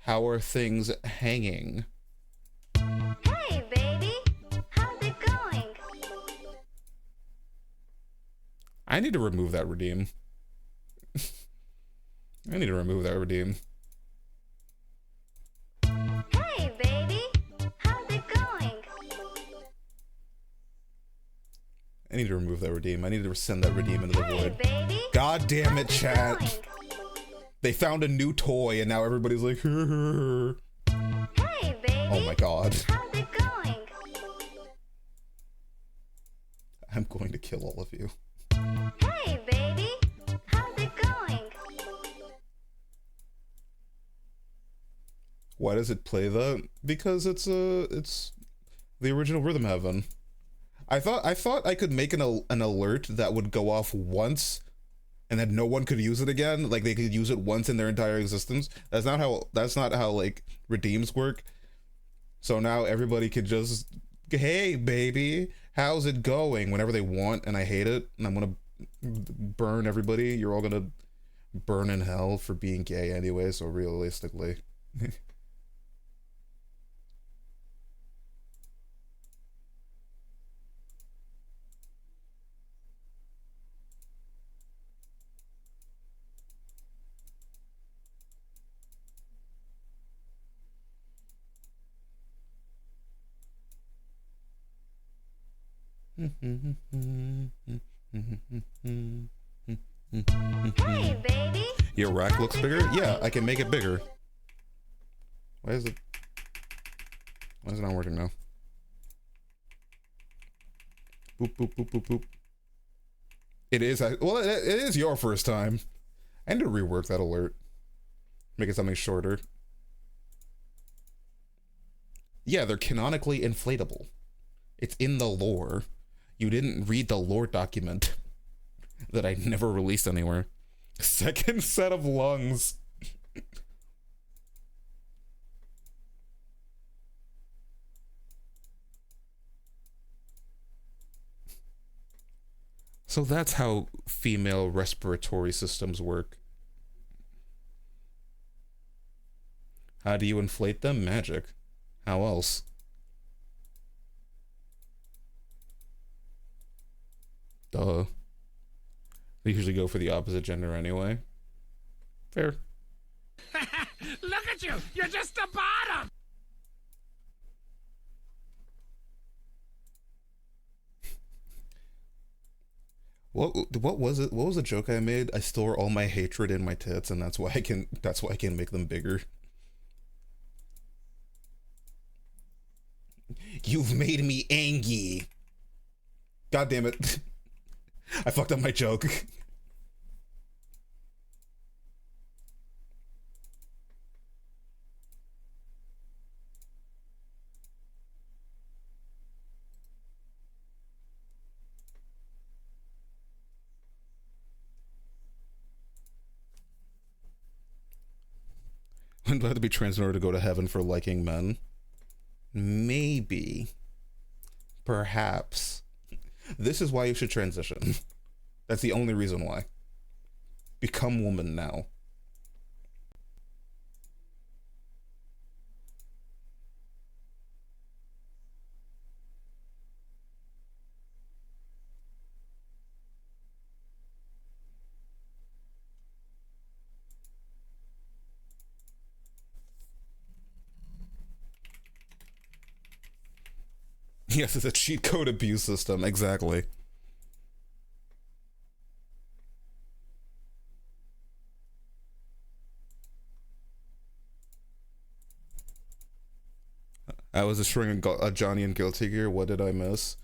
S1: How are things hanging?
S2: Hey, baby! How's it going?
S1: I need to remove that redeem. I need to remove that redeem.
S2: Hey, baby! How's it going?
S1: I need to remove that redeem. I need to send that redeem into the
S2: Hey,
S1: void.
S2: baby!
S1: God damn it,
S2: How's
S1: chat.
S2: going?
S1: They found a new toy and now everybody's like,
S2: Hey, baby.
S1: oh my god.
S2: How's it going?
S1: I'm going to kill all of you.
S2: Hey, baby. How's it going?
S1: Why does it play that? Because it's the original Rhythm Heaven. I thought I could make an alert that would go off once and then no one could use it again. Like they could use it once in their entire existence. That's not how like redeems work. So now everybody could just, hey baby, how's it going? Whenever they want, and I hate it, and I'm gonna burn everybody. You're all gonna burn in hell for being gay anyway, so realistically.
S2: Hey, baby.
S1: Your rack looks bigger? Yeah, I can make it bigger. Why is it not working now? Boop, boop, boop, boop, boop. It is, well, it is your first time. I need to rework that alert. Make it something shorter. Yeah, they're canonically inflatable. It's in the lore. You didn't read the lore document that I never released anywhere. Second set of lungs. So that's how female respiratory systems work. How do you inflate them? Magic. How else? Duh. They usually go for the opposite gender anyway. Fair.
S10: Look at you! You're just the bottom!
S1: What was it? What was the joke I made? I store all my hatred in my tits, and that's why I can make them bigger. You've made me angry. God damn it. I fucked up my joke. I'm glad to be trans in order to go to heaven for liking men. Maybe. Perhaps. This is why you should transition. That's the only reason why. Become woman now. Yes, it's a cheat code abuse system, exactly. I was destroying a Johnny and Guilty Gear. What did I miss?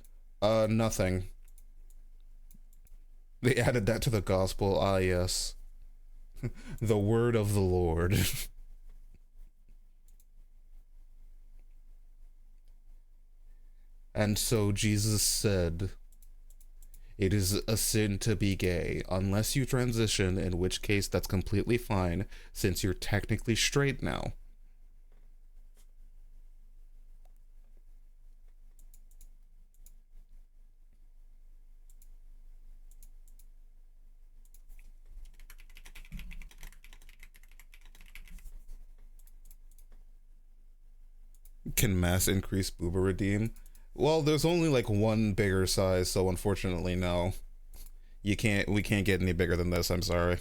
S1: Nothing. They added that to the gospel. Ah, yes. The word of the Lord. And so Jesus said, it is a sin to be gay, unless you transition, in which case that's completely fine, since you're technically straight now. Can mass increase booba redeem? Well, there's only like one bigger size, so unfortunately, no. We can't get any bigger than this, I'm sorry.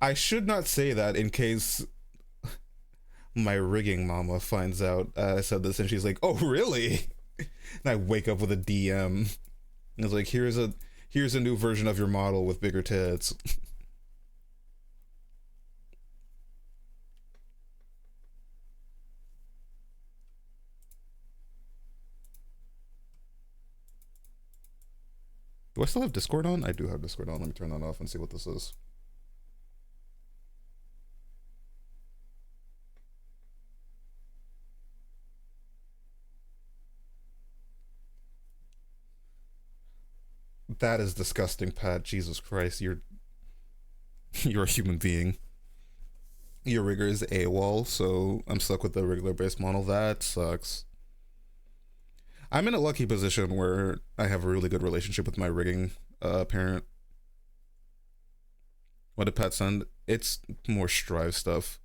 S1: I should not say that in case my rigging mama finds out I said this and she's like, oh really? And I wake up with a DM. And it's like, here's a new version of your model with bigger tits. Do I still have Discord on? I do have Discord on. Let me turn that off and see what this is. That is disgusting, Pat. Jesus Christ, you're a human being. Your rigger is AWOL, so I'm stuck with the regular base model. That sucks. I'm in a lucky position where I have a really good relationship with my rigging parent. What did Pat send? It's more Strive stuff.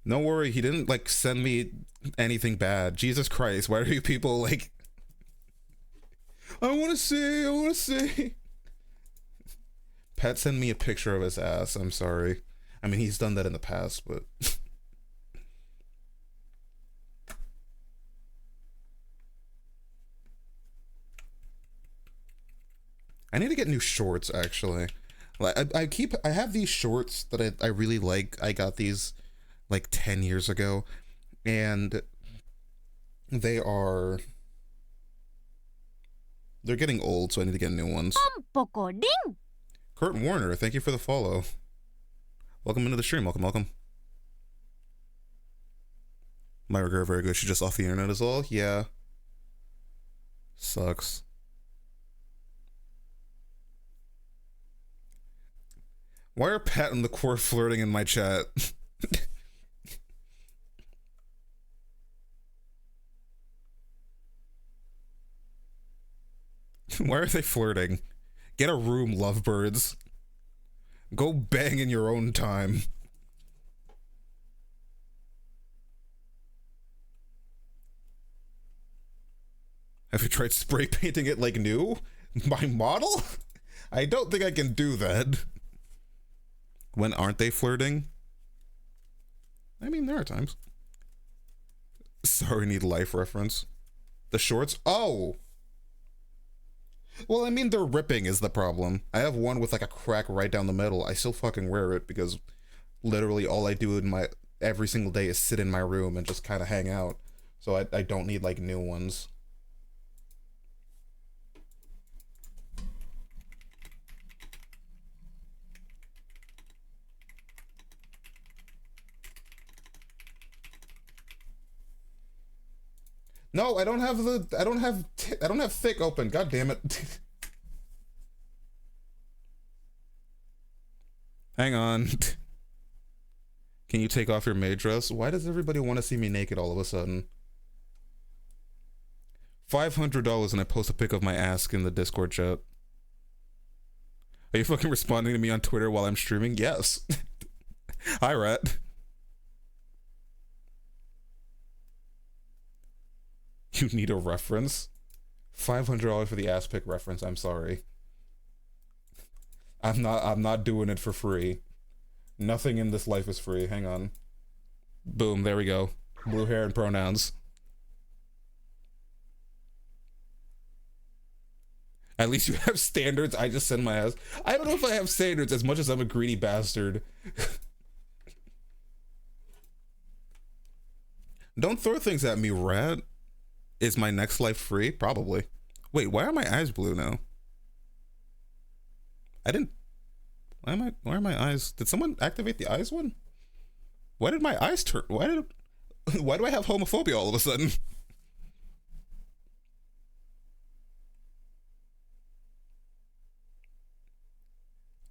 S1: No worry, he didn't like send me anything bad. Jesus Christ, why are you people like I wanna see. Pat sent me a picture of his ass. I'm sorry. I mean, he's done that in the past, but I need to get new shorts actually. Like I have these shorts that I really like. I got these like 10 years ago, and they're getting old, so I need to get new ones. Kurt Warner, thank you for the follow. Welcome into the stream. Welcome. My regret, very good. She's just off the internet as well. Yeah. Sucks. Why are Pat and the Core flirting in my chat? Why are they flirting? Get a room, lovebirds. Go bang in your own time. Have you tried spray painting it like new? My model? I don't think I can do that. When aren't they flirting? I mean, there are times. Sorry, need life reference. The shorts? Oh! Well, I mean, they're ripping is the problem. I have one with like a crack right down the middle. I still fucking wear it because literally all I do in my every single day is sit in my room and just kind of hang out. So I don't need like new ones. No, I don't have thick open. God damn it. Hang on. Can you take off your maid dress? Why does everybody want to see me naked all of a sudden? $500 and I post a pic of my ass in the Discord chat. Are you fucking responding to me on Twitter while I'm streaming? Yes. Hi, Rat. You need a reference? $500 for the ass pic reference. I'm sorry. I'm not doing it for free. Nothing in this life is free. Hang on. Boom, there we go. Blue hair and pronouns. At least you have standards. I just send my ass. I don't know if I have standards as much as I'm a greedy bastard. Don't throw things at me, Rat. Is my next life free? Probably. Wait, why are my eyes blue now? I didn't... Why are my eyes... Did someone activate the eyes one? Why did my eyes turn... Why do I have homophobia all of a sudden?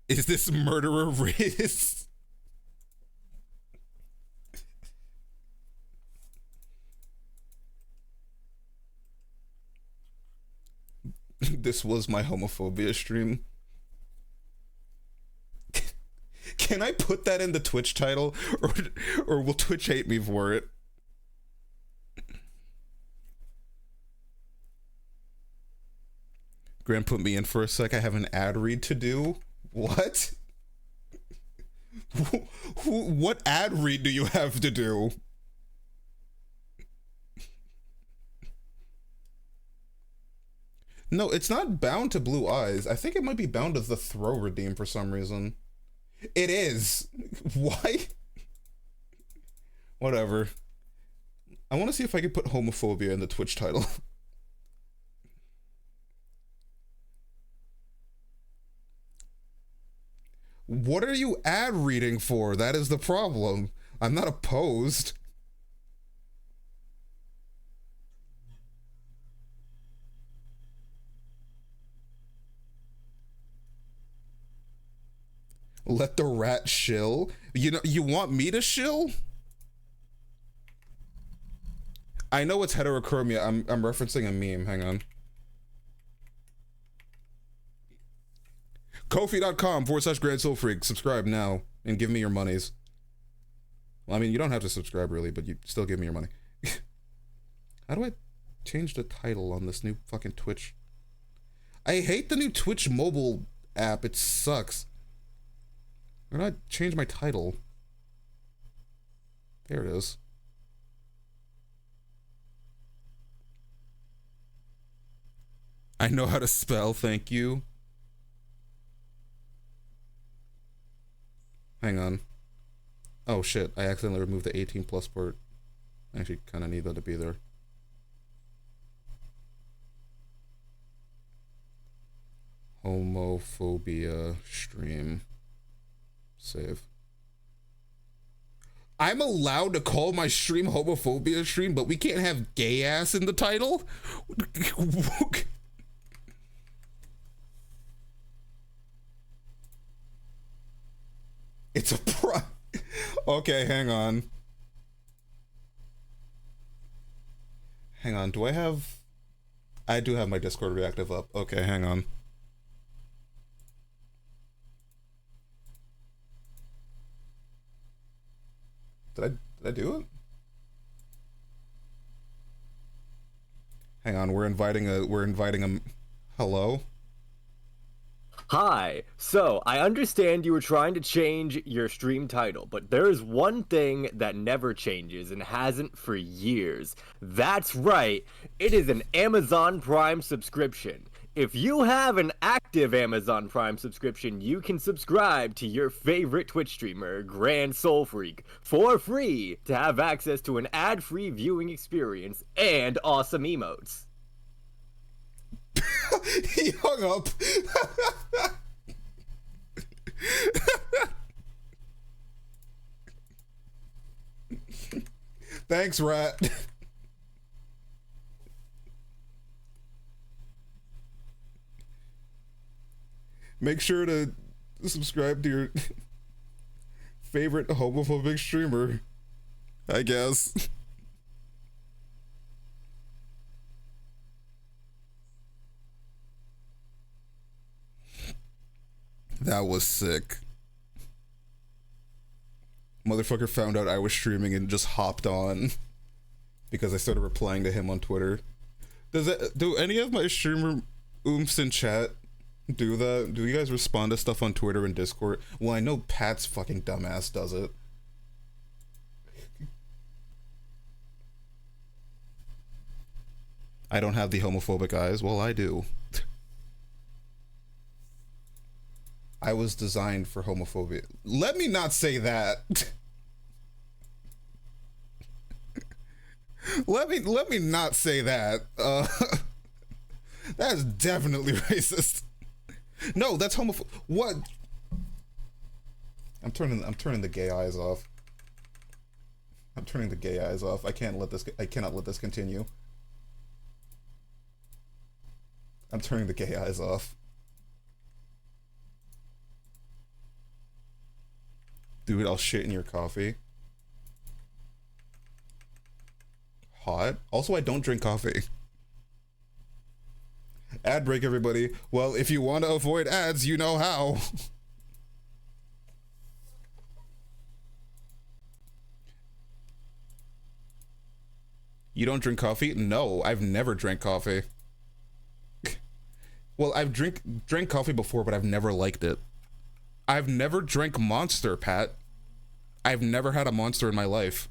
S1: Is this murderer Riz? This was my homophobia stream. Can I put that in the Twitch title, or will Twitch hate me for it? Graham put me in for a sec. I have an ad read to do. What? What ad read do you have to do? No, it's not bound to blue eyes. I think it might be bound to the throw redeem for some reason. It is. Why? Whatever. I want to see if I can put homophobia in the Twitch title. What are you ad reading for? That is the problem. I'm not opposed. Let the rat shill? You know, you want me to shill? I know it's heterochromia. I'm referencing a meme. Hang on. Ko-fi.com/Grand Soul Freak. Subscribe now and give me your monies. Well, I mean, you don't have to subscribe really, but you still give me your money. How do I change the title on this new fucking Twitch? I hate the new Twitch mobile app. It sucks. Why do I change my title? There it is. I know how to spell, thank you. Hang on. Oh shit, I accidentally removed the 18 plus part. I actually kind of need that to be there. Homophobia stream. Save. I'm allowed to call my stream homophobia stream, but we can't have gay ass in the title? It's a Okay, hang on. Hang on, do I have... I do have my Discord reactive up. Okay, hang on. Did I do it? Hang on, we're inviting a hello?
S11: Hi. So, I understand you were trying to change your stream title, but there is one thing that never changes and hasn't for years. That's right. It is an Amazon Prime subscription. If you have an active Amazon Prime subscription, you can subscribe to your favorite Twitch streamer, Grand Soul Freak, for free to have access to an ad-free viewing experience and awesome emotes.
S1: He hung up. Thanks, Rat. Make sure to subscribe to your favorite homophobic streamer, I guess. That was sick. Motherfucker found out I was streaming and just hopped on because I started replying to him on Twitter. Do any of my streamer oomphs in chat do that? Do you guys respond to stuff on Twitter and Discord? Well, I know Pat's fucking dumbass does it. I don't have the homophobic eyes. Well, I do. I was designed for homophobia. Let me not say that. Let me not say that. That is definitely racist. No, that's homophobic. What? I'm turning the gay eyes off. I'm turning the gay eyes off. I cannot let this continue. I'm turning the gay eyes off. Dude, I'll shit in your coffee. Hot. Also, I don't drink coffee. Ad break, everybody. Well, if you want to avoid ads, you know how. You don't drink coffee? No, I've never drank coffee. Well, I've drank coffee before, but I've never liked it. I've never drank Monster, Pat. I've never had a Monster in my life.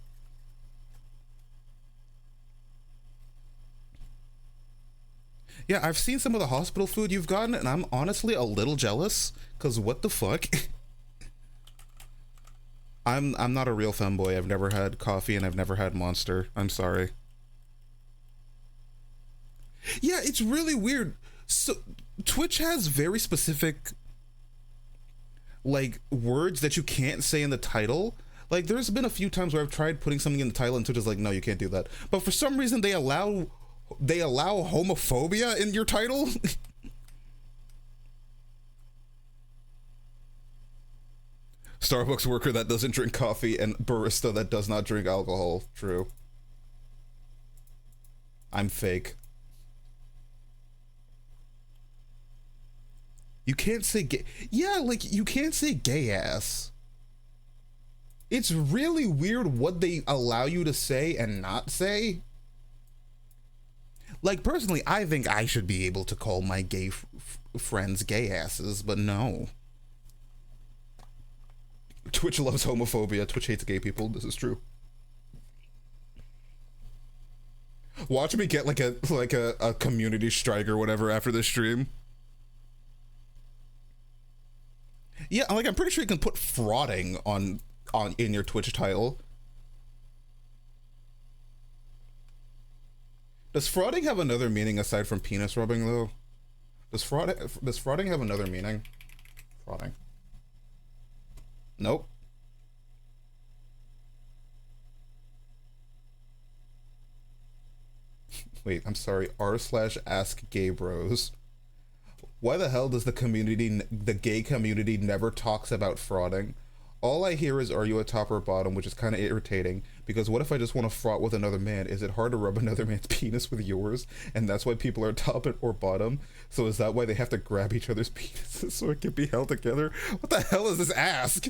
S1: Yeah, I've seen some of the hospital food you've gotten, and I'm honestly a little jealous, because what the fuck? I'm not a real femboy. I've never had coffee and I've never had Monster. I'm sorry. Yeah, it's really weird. So Twitch has very specific like words that you can't say in the title. Like there's been a few times where I've tried putting something in the title and Twitch is like, no, you can't do that. But for some reason they allow homophobia in your title. Starbucks worker that doesn't drink coffee and barista that does not drink alcohol. True. I'm fake. You can't say gay. Yeah, like you can't say gay ass. It's really weird what they allow you to say and not say. Like personally, I think I should be able to call my gay friends gay asses, but no. Twitch loves homophobia. Twitch hates gay people. This is true. Watch me get like a community strike or whatever after this stream. Yeah, like I'm pretty sure you can put frauding on in your Twitch title. Does frauding have another meaning aside from penis rubbing though? Does frauding have another meaning? Frauding. Nope. Wait, I'm sorry. r/askgaybros. Why the hell does the gay community never talks about frauding? All I hear is, are you a top or bottom, which is kind of irritating, because what if I just want to fraud with another man? Is it hard to rub another man's penis with yours? And that's why people are top or bottom? So is that why they have to grab each other's penises so it can be held together? What the hell is this ask?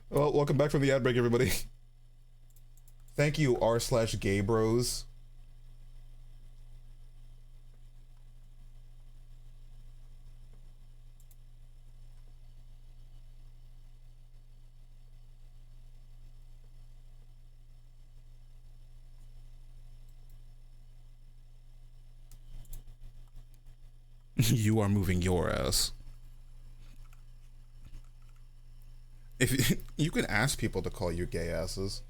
S1: Well, welcome back from the ad break, everybody. Thank you, r/gaybros. You are moving your ass. If you can ask people to call you gay asses.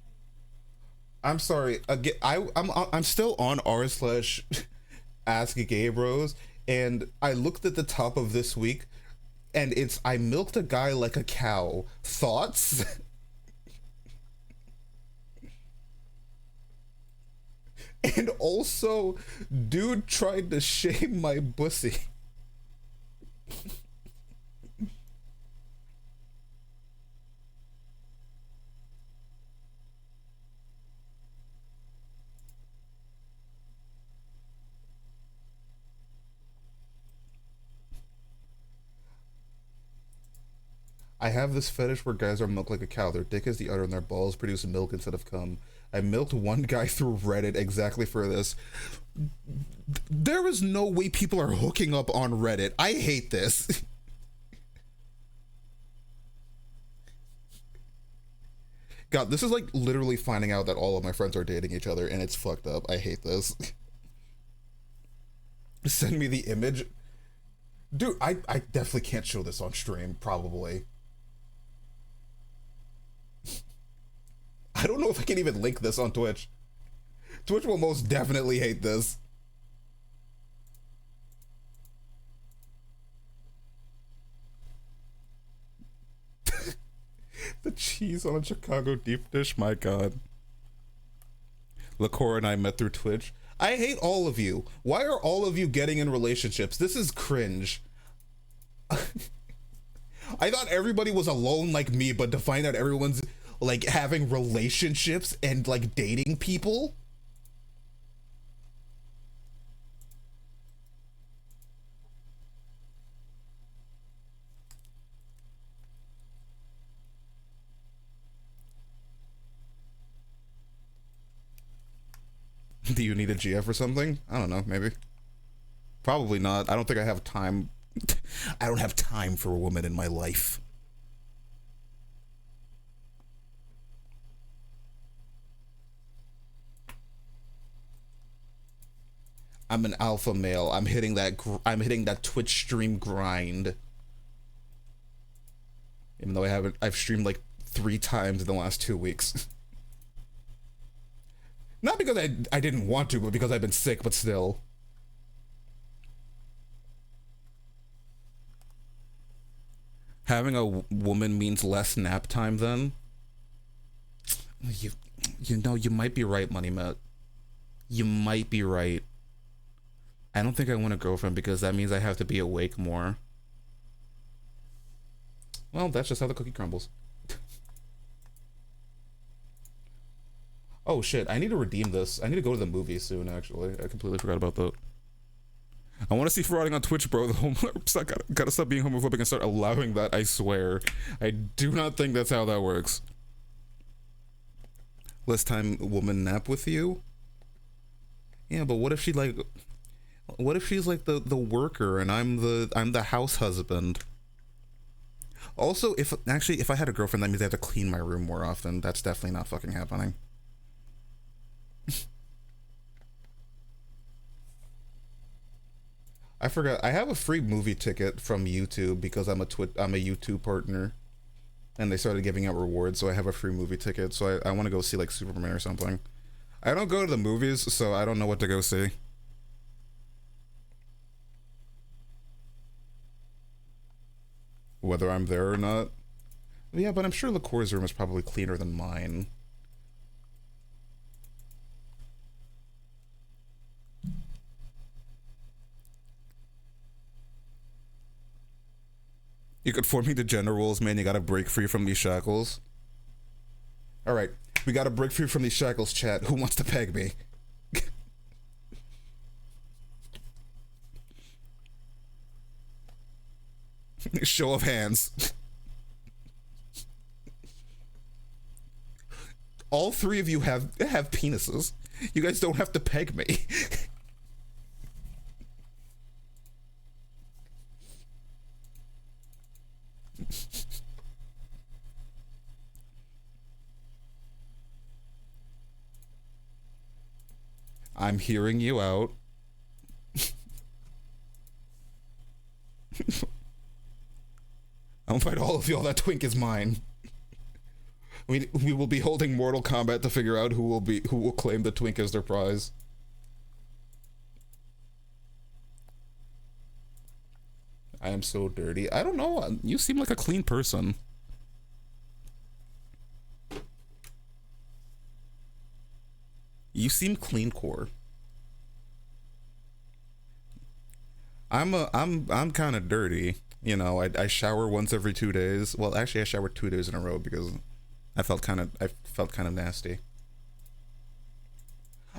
S1: I'm sorry. Again, I'm still on r/askgaybros, and I looked at the top of this week, and it's I milked a guy like a cow. Thoughts? And also, dude tried to shame my pussy. I have this fetish where guys are milked like a cow. Their dick is the udder and their balls produce milk instead of cum. I milked one guy through Reddit exactly for this. There is no way people are hooking up on Reddit. I hate this. God, this is like literally finding out that all of my friends are dating each other and it's fucked up. I hate this. Send me the image. Dude, I definitely can't show this on stream, probably. I don't know if I can even link this on Twitch. Twitch will most definitely hate this. The cheese on a Chicago deep dish, my god. Lacora and I met through Twitch. I hate all of you. Why are all of you getting in relationships? This is cringe. I thought everybody was alone like me, but to find out everyone's like having relationships and like dating people. Do you need a GF or something? I don't know, maybe. Probably not. I don't think I have time. I don't have time for a woman in my life. I'm an alpha male. I'm hitting that Twitch stream grind. Even though I've streamed like 3 times in the last 2 weeks. Not because I didn't want to, but because I've been sick, but still. Having a woman means less nap time then? You know, you might be right, Money Matt. You might be right. I don't think I want a girlfriend because that means I have to be awake more. Well, that's just how the cookie crumbles. Oh shit, I need to redeem this. I need to go to the movies soon, actually. I completely forgot about that. I want to see frauding on Twitch, bro. Gotta stop being homophobic and start allowing that, I swear. I do not think that's how that works. Less time woman nap with you? Yeah, but what if she like... What if she's like the worker and I'm the house husband? Also, if I had a girlfriend, that means I have to clean my room more often. That's definitely not fucking happening. I forgot. I have a free movie ticket from YouTube because I'm a YouTube partner, and they started giving out rewards. So I have a free movie ticket. So I want to go see like Superman or something. I don't go to the movies, so I don't know what to go see. Whether I'm there or not. Yeah, but I'm sure LaCour's room is probably cleaner than mine. You conform me to gender roles, man. You gotta break free from these shackles. Alright, we gotta break free from these shackles, chat. Who wants to peg me? Show of hands. All 3 of you have penises. You guys don't have to peg me. I'm hearing you out. I'll fight all of y'all. That twink is mine. We will be holding Mortal Kombat to figure out who will claim the twink as their prize. I am so dirty. I don't know. You seem like a clean person. You seem clean core. I'm kind of dirty. You know, I shower once every 2 days. Well, actually, I showered 2 days in a row because I felt kind of nasty.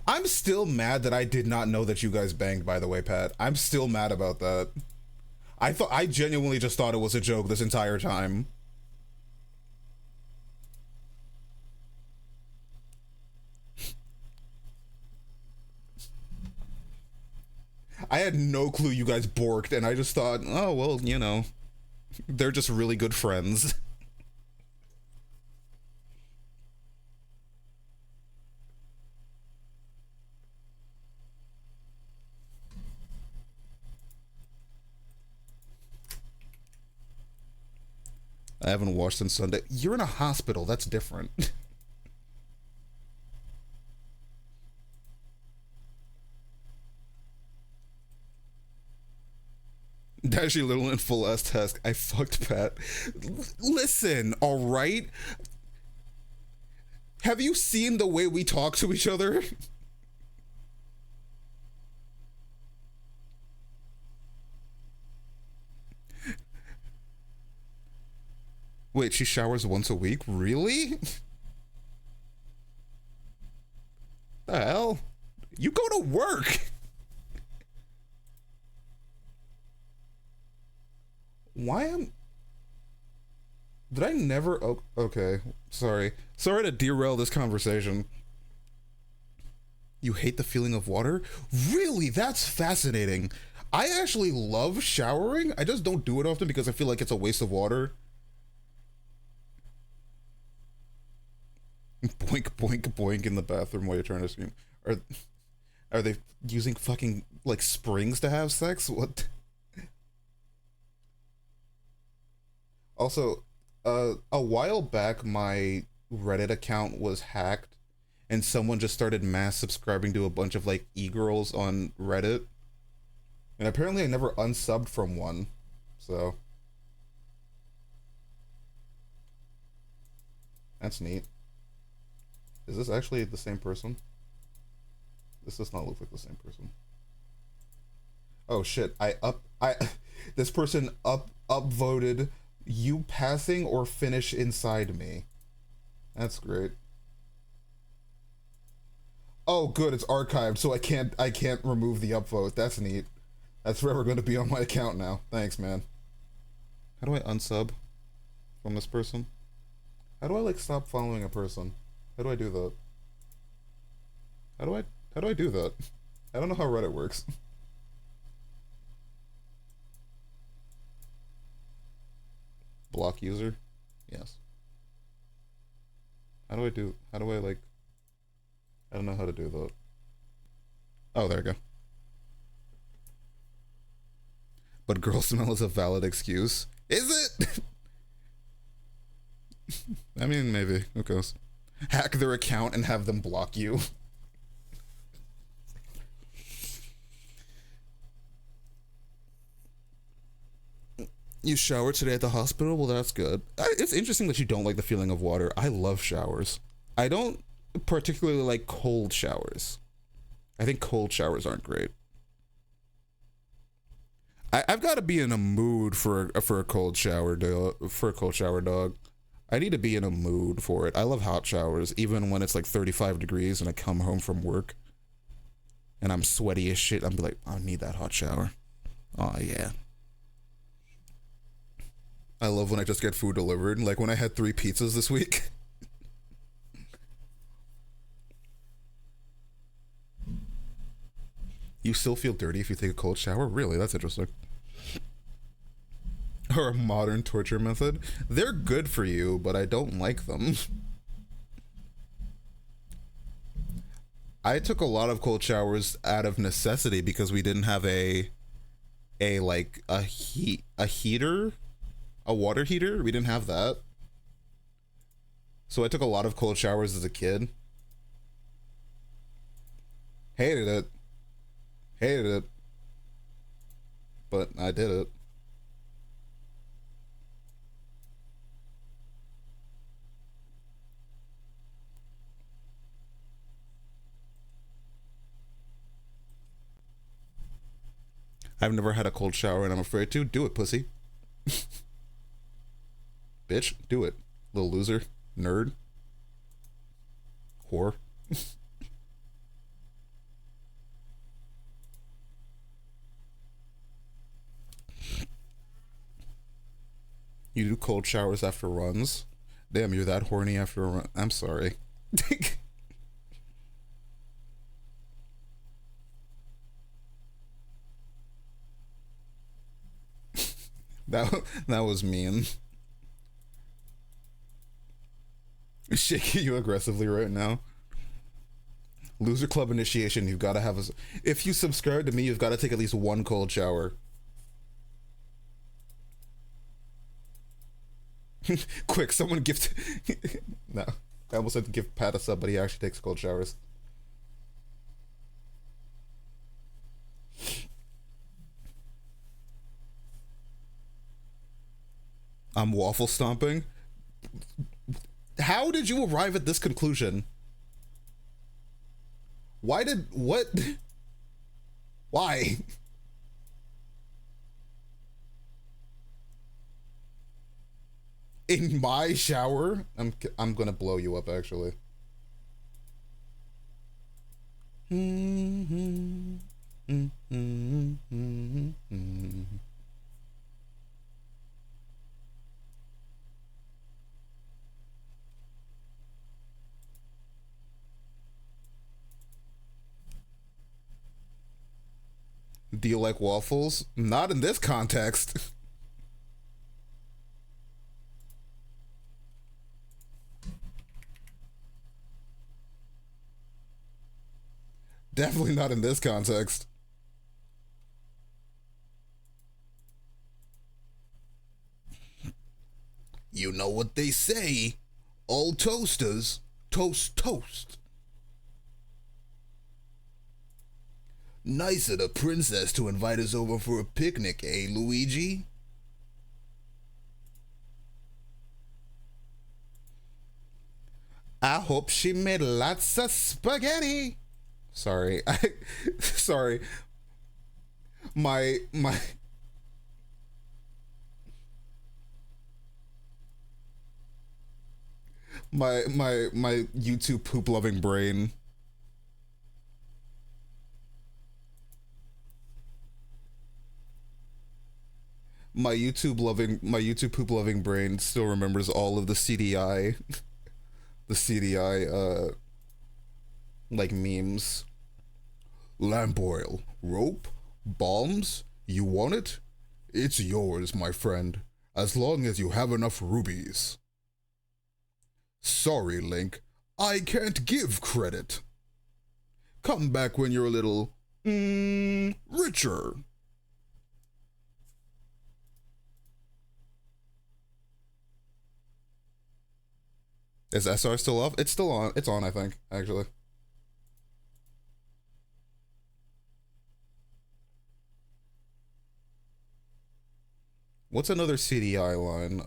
S1: I'm still mad that I did not know that you guys banged, by the way, Pat. I'm still mad about that. I genuinely just thought it was a joke this entire time. I had no clue you guys borked, and I just thought, oh, well, you know, they're just really good friends. I haven't washed since Sunday. You're in a hospital. That's different. Dashy Little and full ass task. I fucked Pat. Listen, all right? Have you seen the way we talk to each other? Wait, she showers once a week? Really? The hell? You go to work! Why am... Did I never... Oh, okay, sorry. Sorry to derail this conversation. You hate the feeling of water? Really? That's fascinating. I actually love showering. I just don't do it often because I feel like it's a waste of water. Boink, boink, boink in the bathroom while you're trying to scream. Are they using fucking, like, springs to have sex? What? Also, a while back, my Reddit account was hacked, and someone just started mass subscribing to a bunch of, like, e-girls on Reddit. And apparently I never unsubbed from one, so. That's neat. Is this actually the same person? This does not look like the same person. Oh shit, this person upvoted you passing or finish inside me. That's great. Oh good, it's archived, so I can't remove the upvote. That's neat. That's forever going to be on my account now. Thanks, man. How do I unsub from this person? How do I, like, stop following a person? How do I do that? How do I do that? I don't know how Reddit works. Block user? Yes. How do I, like... I don't know how to do that. Oh, there we go. But girl smell is a valid excuse. Is it? I mean, maybe. Who knows? Hack their account and have them block you. You showered today at the hospital? Well, that's good. It's interesting that you don't like the feeling of water. I love showers. I don't particularly like cold showers. I think cold showers aren't great. I've got to be in a mood for a cold shower, dog. I need to be in a mood for it. I love hot showers, even when it's like 35 degrees and I come home from work and I'm sweaty as shit. I'm like, I need that hot shower. Oh yeah. I love when I just get food delivered. Like when I had 3 pizzas this week. You still feel dirty if you take a cold shower? Really? That's interesting. Or a modern torture method. They're good for you, but I don't like them. I took a lot of cold showers out of necessity because we didn't have a heater, a water heater. We didn't have that. So I took a lot of cold showers as a kid. Hated it. Hated it. But I did it. I've never had a cold shower and I'm afraid to. Do it, pussy. Bitch, do it. Little loser. Nerd. Whore. You do cold showers after runs? Damn, you're that horny after a run. I'm sorry. That was mean. Shaking you aggressively right now. Loser Club initiation, you've got to have a... If you subscribe to me, you've got to take at least 1 cold shower. Quick, someone gift... No. I almost said to give Pat a sub, but he actually takes cold showers. I'm waffle stomping? How did you arrive at this conclusion? Why did... What? Why? In my shower? I'm gonna blow you up, actually. Do you like waffles? Not in this context. Definitely not in this context. You know what they say. All toasters toast toast. Nice of the princess to invite us over for a picnic, eh, Luigi? I hope she made lots of spaghetti. Sorry. Sorry. My YouTube poop loving brain. My YouTube poop loving brain still remembers all of the CDI the CDI like memes. Lamp oil, rope, bombs, you want it? It's yours, my friend, as long as you have enough rubies. Sorry, Link, I can't give credit. Come back when you're a little, richer. Is SR still up? It's still on. It's on, I think, actually. What's another CDI line?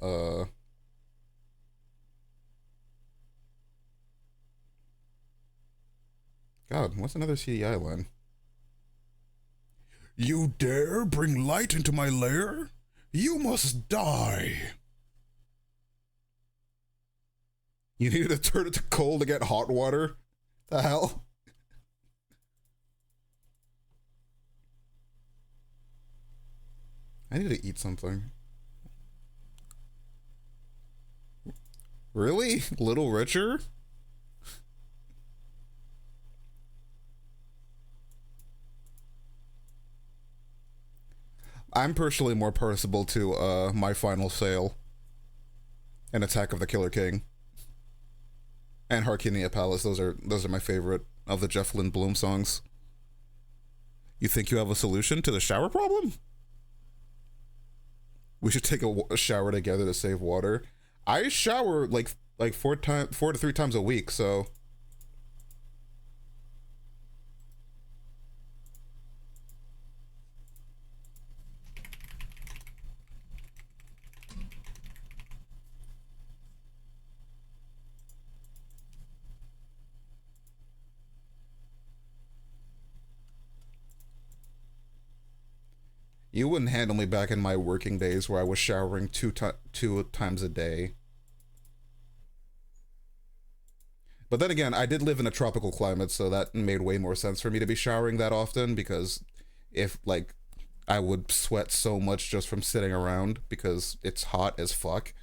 S1: God, what's another CDI line? You dare bring light into my lair? You must die. You needed to turn it to cold to get hot water? The hell? I need to eat something. Really? Little richer? I'm personally more personable to My Final Sale and Attack of the Killer King and Harkinia Palace. Those are my favorite of the Jeff Lindblom songs. You think you have a solution to the shower problem? We should take a shower together to save water. I shower like 4 to 3 times a week, so you wouldn't handle me back in my working days where I was showering two times a day. But then again, I did live in a tropical climate, so that made way more sense for me to be showering that often, because if, like, I would sweat so much just from sitting around because it's hot as fuck.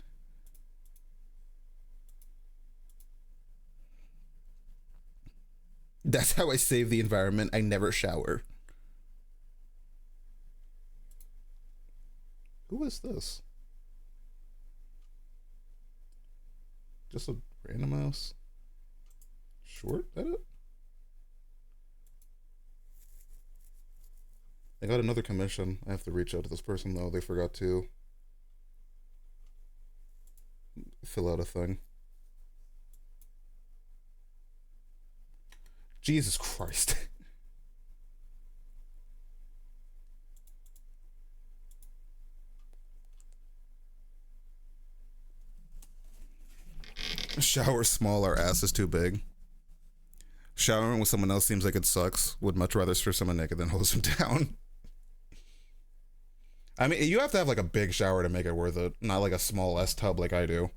S1: That's how I save the environment. I never shower. Who is this? Just a random mouse? Short, that it? I got another commission. I have to reach out to this person though. They forgot to fill out a thing. Jesus Christ. Shower small, our ass is too big. Showering with someone else seems like it sucks. Would much rather strip someone naked than hose them down. I mean, you have to have like a big shower to make it worth it, not like a small S tub like I do.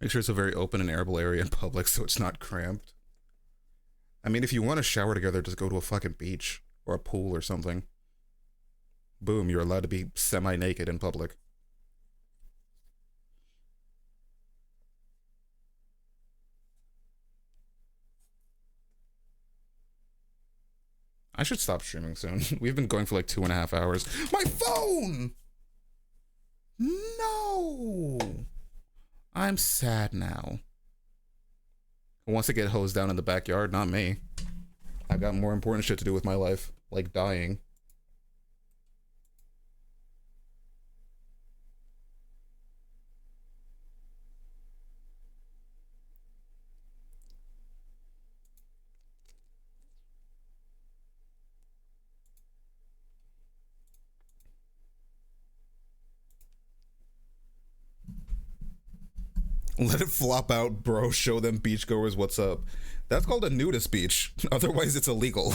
S1: Make sure it's a very open and airable area in public so it's not cramped. I mean, if you want to shower together, just go to a fucking beach or a pool or something. Boom, you're allowed to be semi-naked in public. I should stop streaming soon. We've been going for like 2.5 hours. My phone! No! I'm sad now. Who wants to get hosed down in the backyard? Not me. I've got more important shit to do with my life, like dying. Let it flop out, bro. Show them beachgoers what's up. That's called a nudist beach. Otherwise, it's illegal.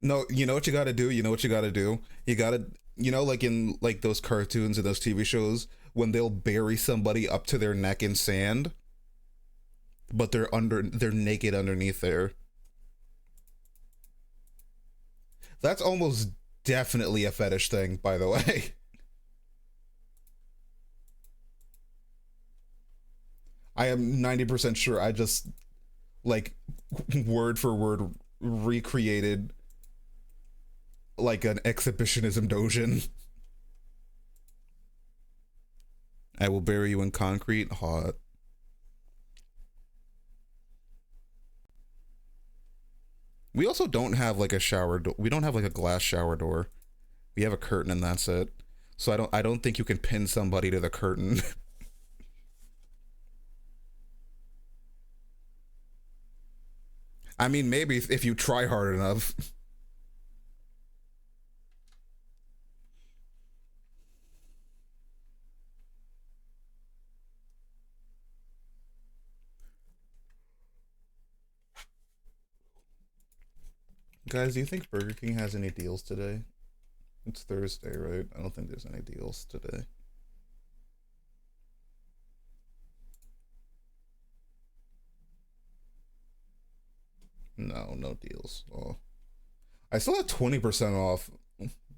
S1: No, you know what you gotta do? You know what you gotta do? You gotta, you know, like in like those cartoons and those TV shows, when they'll bury somebody up to their neck in sand, but they're naked underneath there. That's almost definitely a fetish thing, by the way. I am 90% sure I just, like, word for word recreated, like, an exhibitionism dojin. I will bury you in concrete. Hot. We also don't have like a shower door. We don't have like a glass shower door. We have a curtain and that's it. So I don't think you can pin somebody to the curtain. I mean, maybe if you try hard enough. Guys, do you think Burger King has any deals today? It's Thursday, right? I don't think there's any deals today. No, no deals. Oh, I still have 20% off.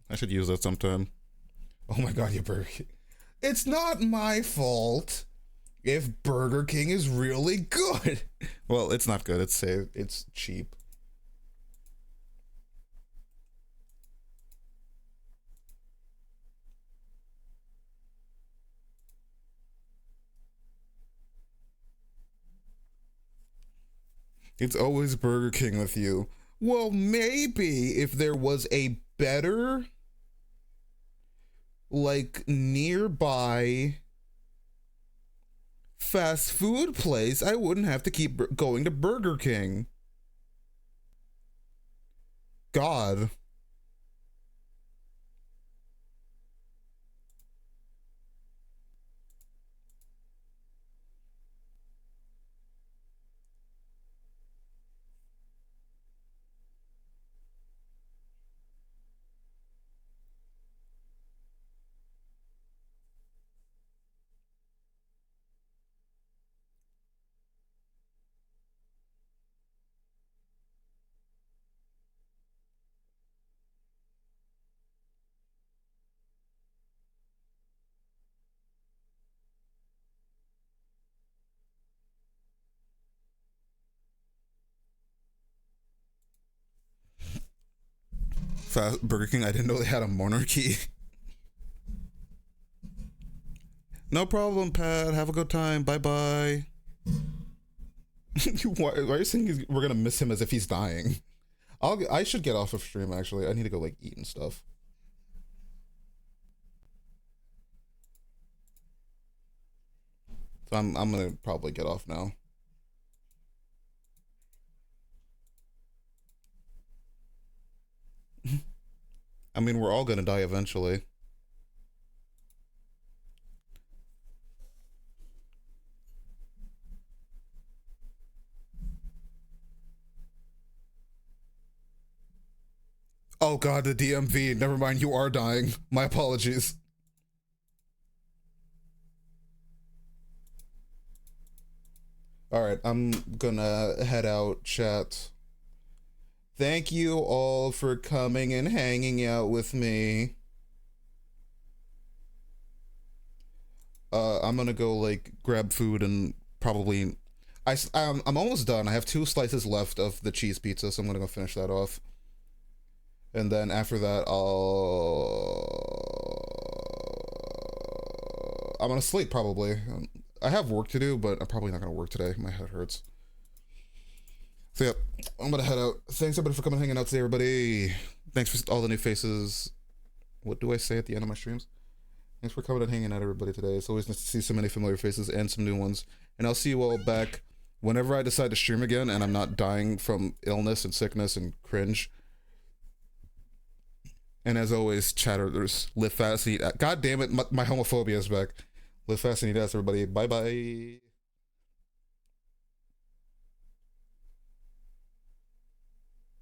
S1: I should use that sometime. Oh my god, you Burger King. It's not my fault if Burger King is really good. Well, it's not good. It's cheap. It's always Burger King with you. Well, maybe if there was a better, like, nearby fast food place, I wouldn't have to keep going to Burger King. God. Burger King, I didn't know they had a monarchy. No problem, Pat. Have a good time. Bye-bye. Why are you saying we're gonna miss him as if he's dying? I should get off of stream, actually. I need to go, like, eat and stuff. So I'm gonna probably get off now. I mean, we're all gonna die eventually. Oh god, the DMV. Never mind, you are dying. My apologies. Alright, I'm gonna head out, chat. Thank you all for coming and hanging out with me. I'm gonna go, like, grab food and probably... I'm almost done. I have 2 slices left of the cheese pizza, so I'm gonna go finish that off. And then after that, I'm gonna sleep, probably. I have work to do, but I'm probably not gonna work today. My head hurts. So yeah, I'm gonna head out. Thanks everybody for coming and hanging out today, everybody. Thanks for all the new faces. What do I say at the end of my streams? Thanks for coming and hanging out, everybody, today. It's always nice to see so many familiar faces and some new ones. And I'll see you all back whenever I decide to stream again and I'm not dying from illness and sickness and cringe. And as always, chatters, live fast and eat ass. God damn it, my homophobia is back. Live fast and eat ass, everybody. Bye-bye.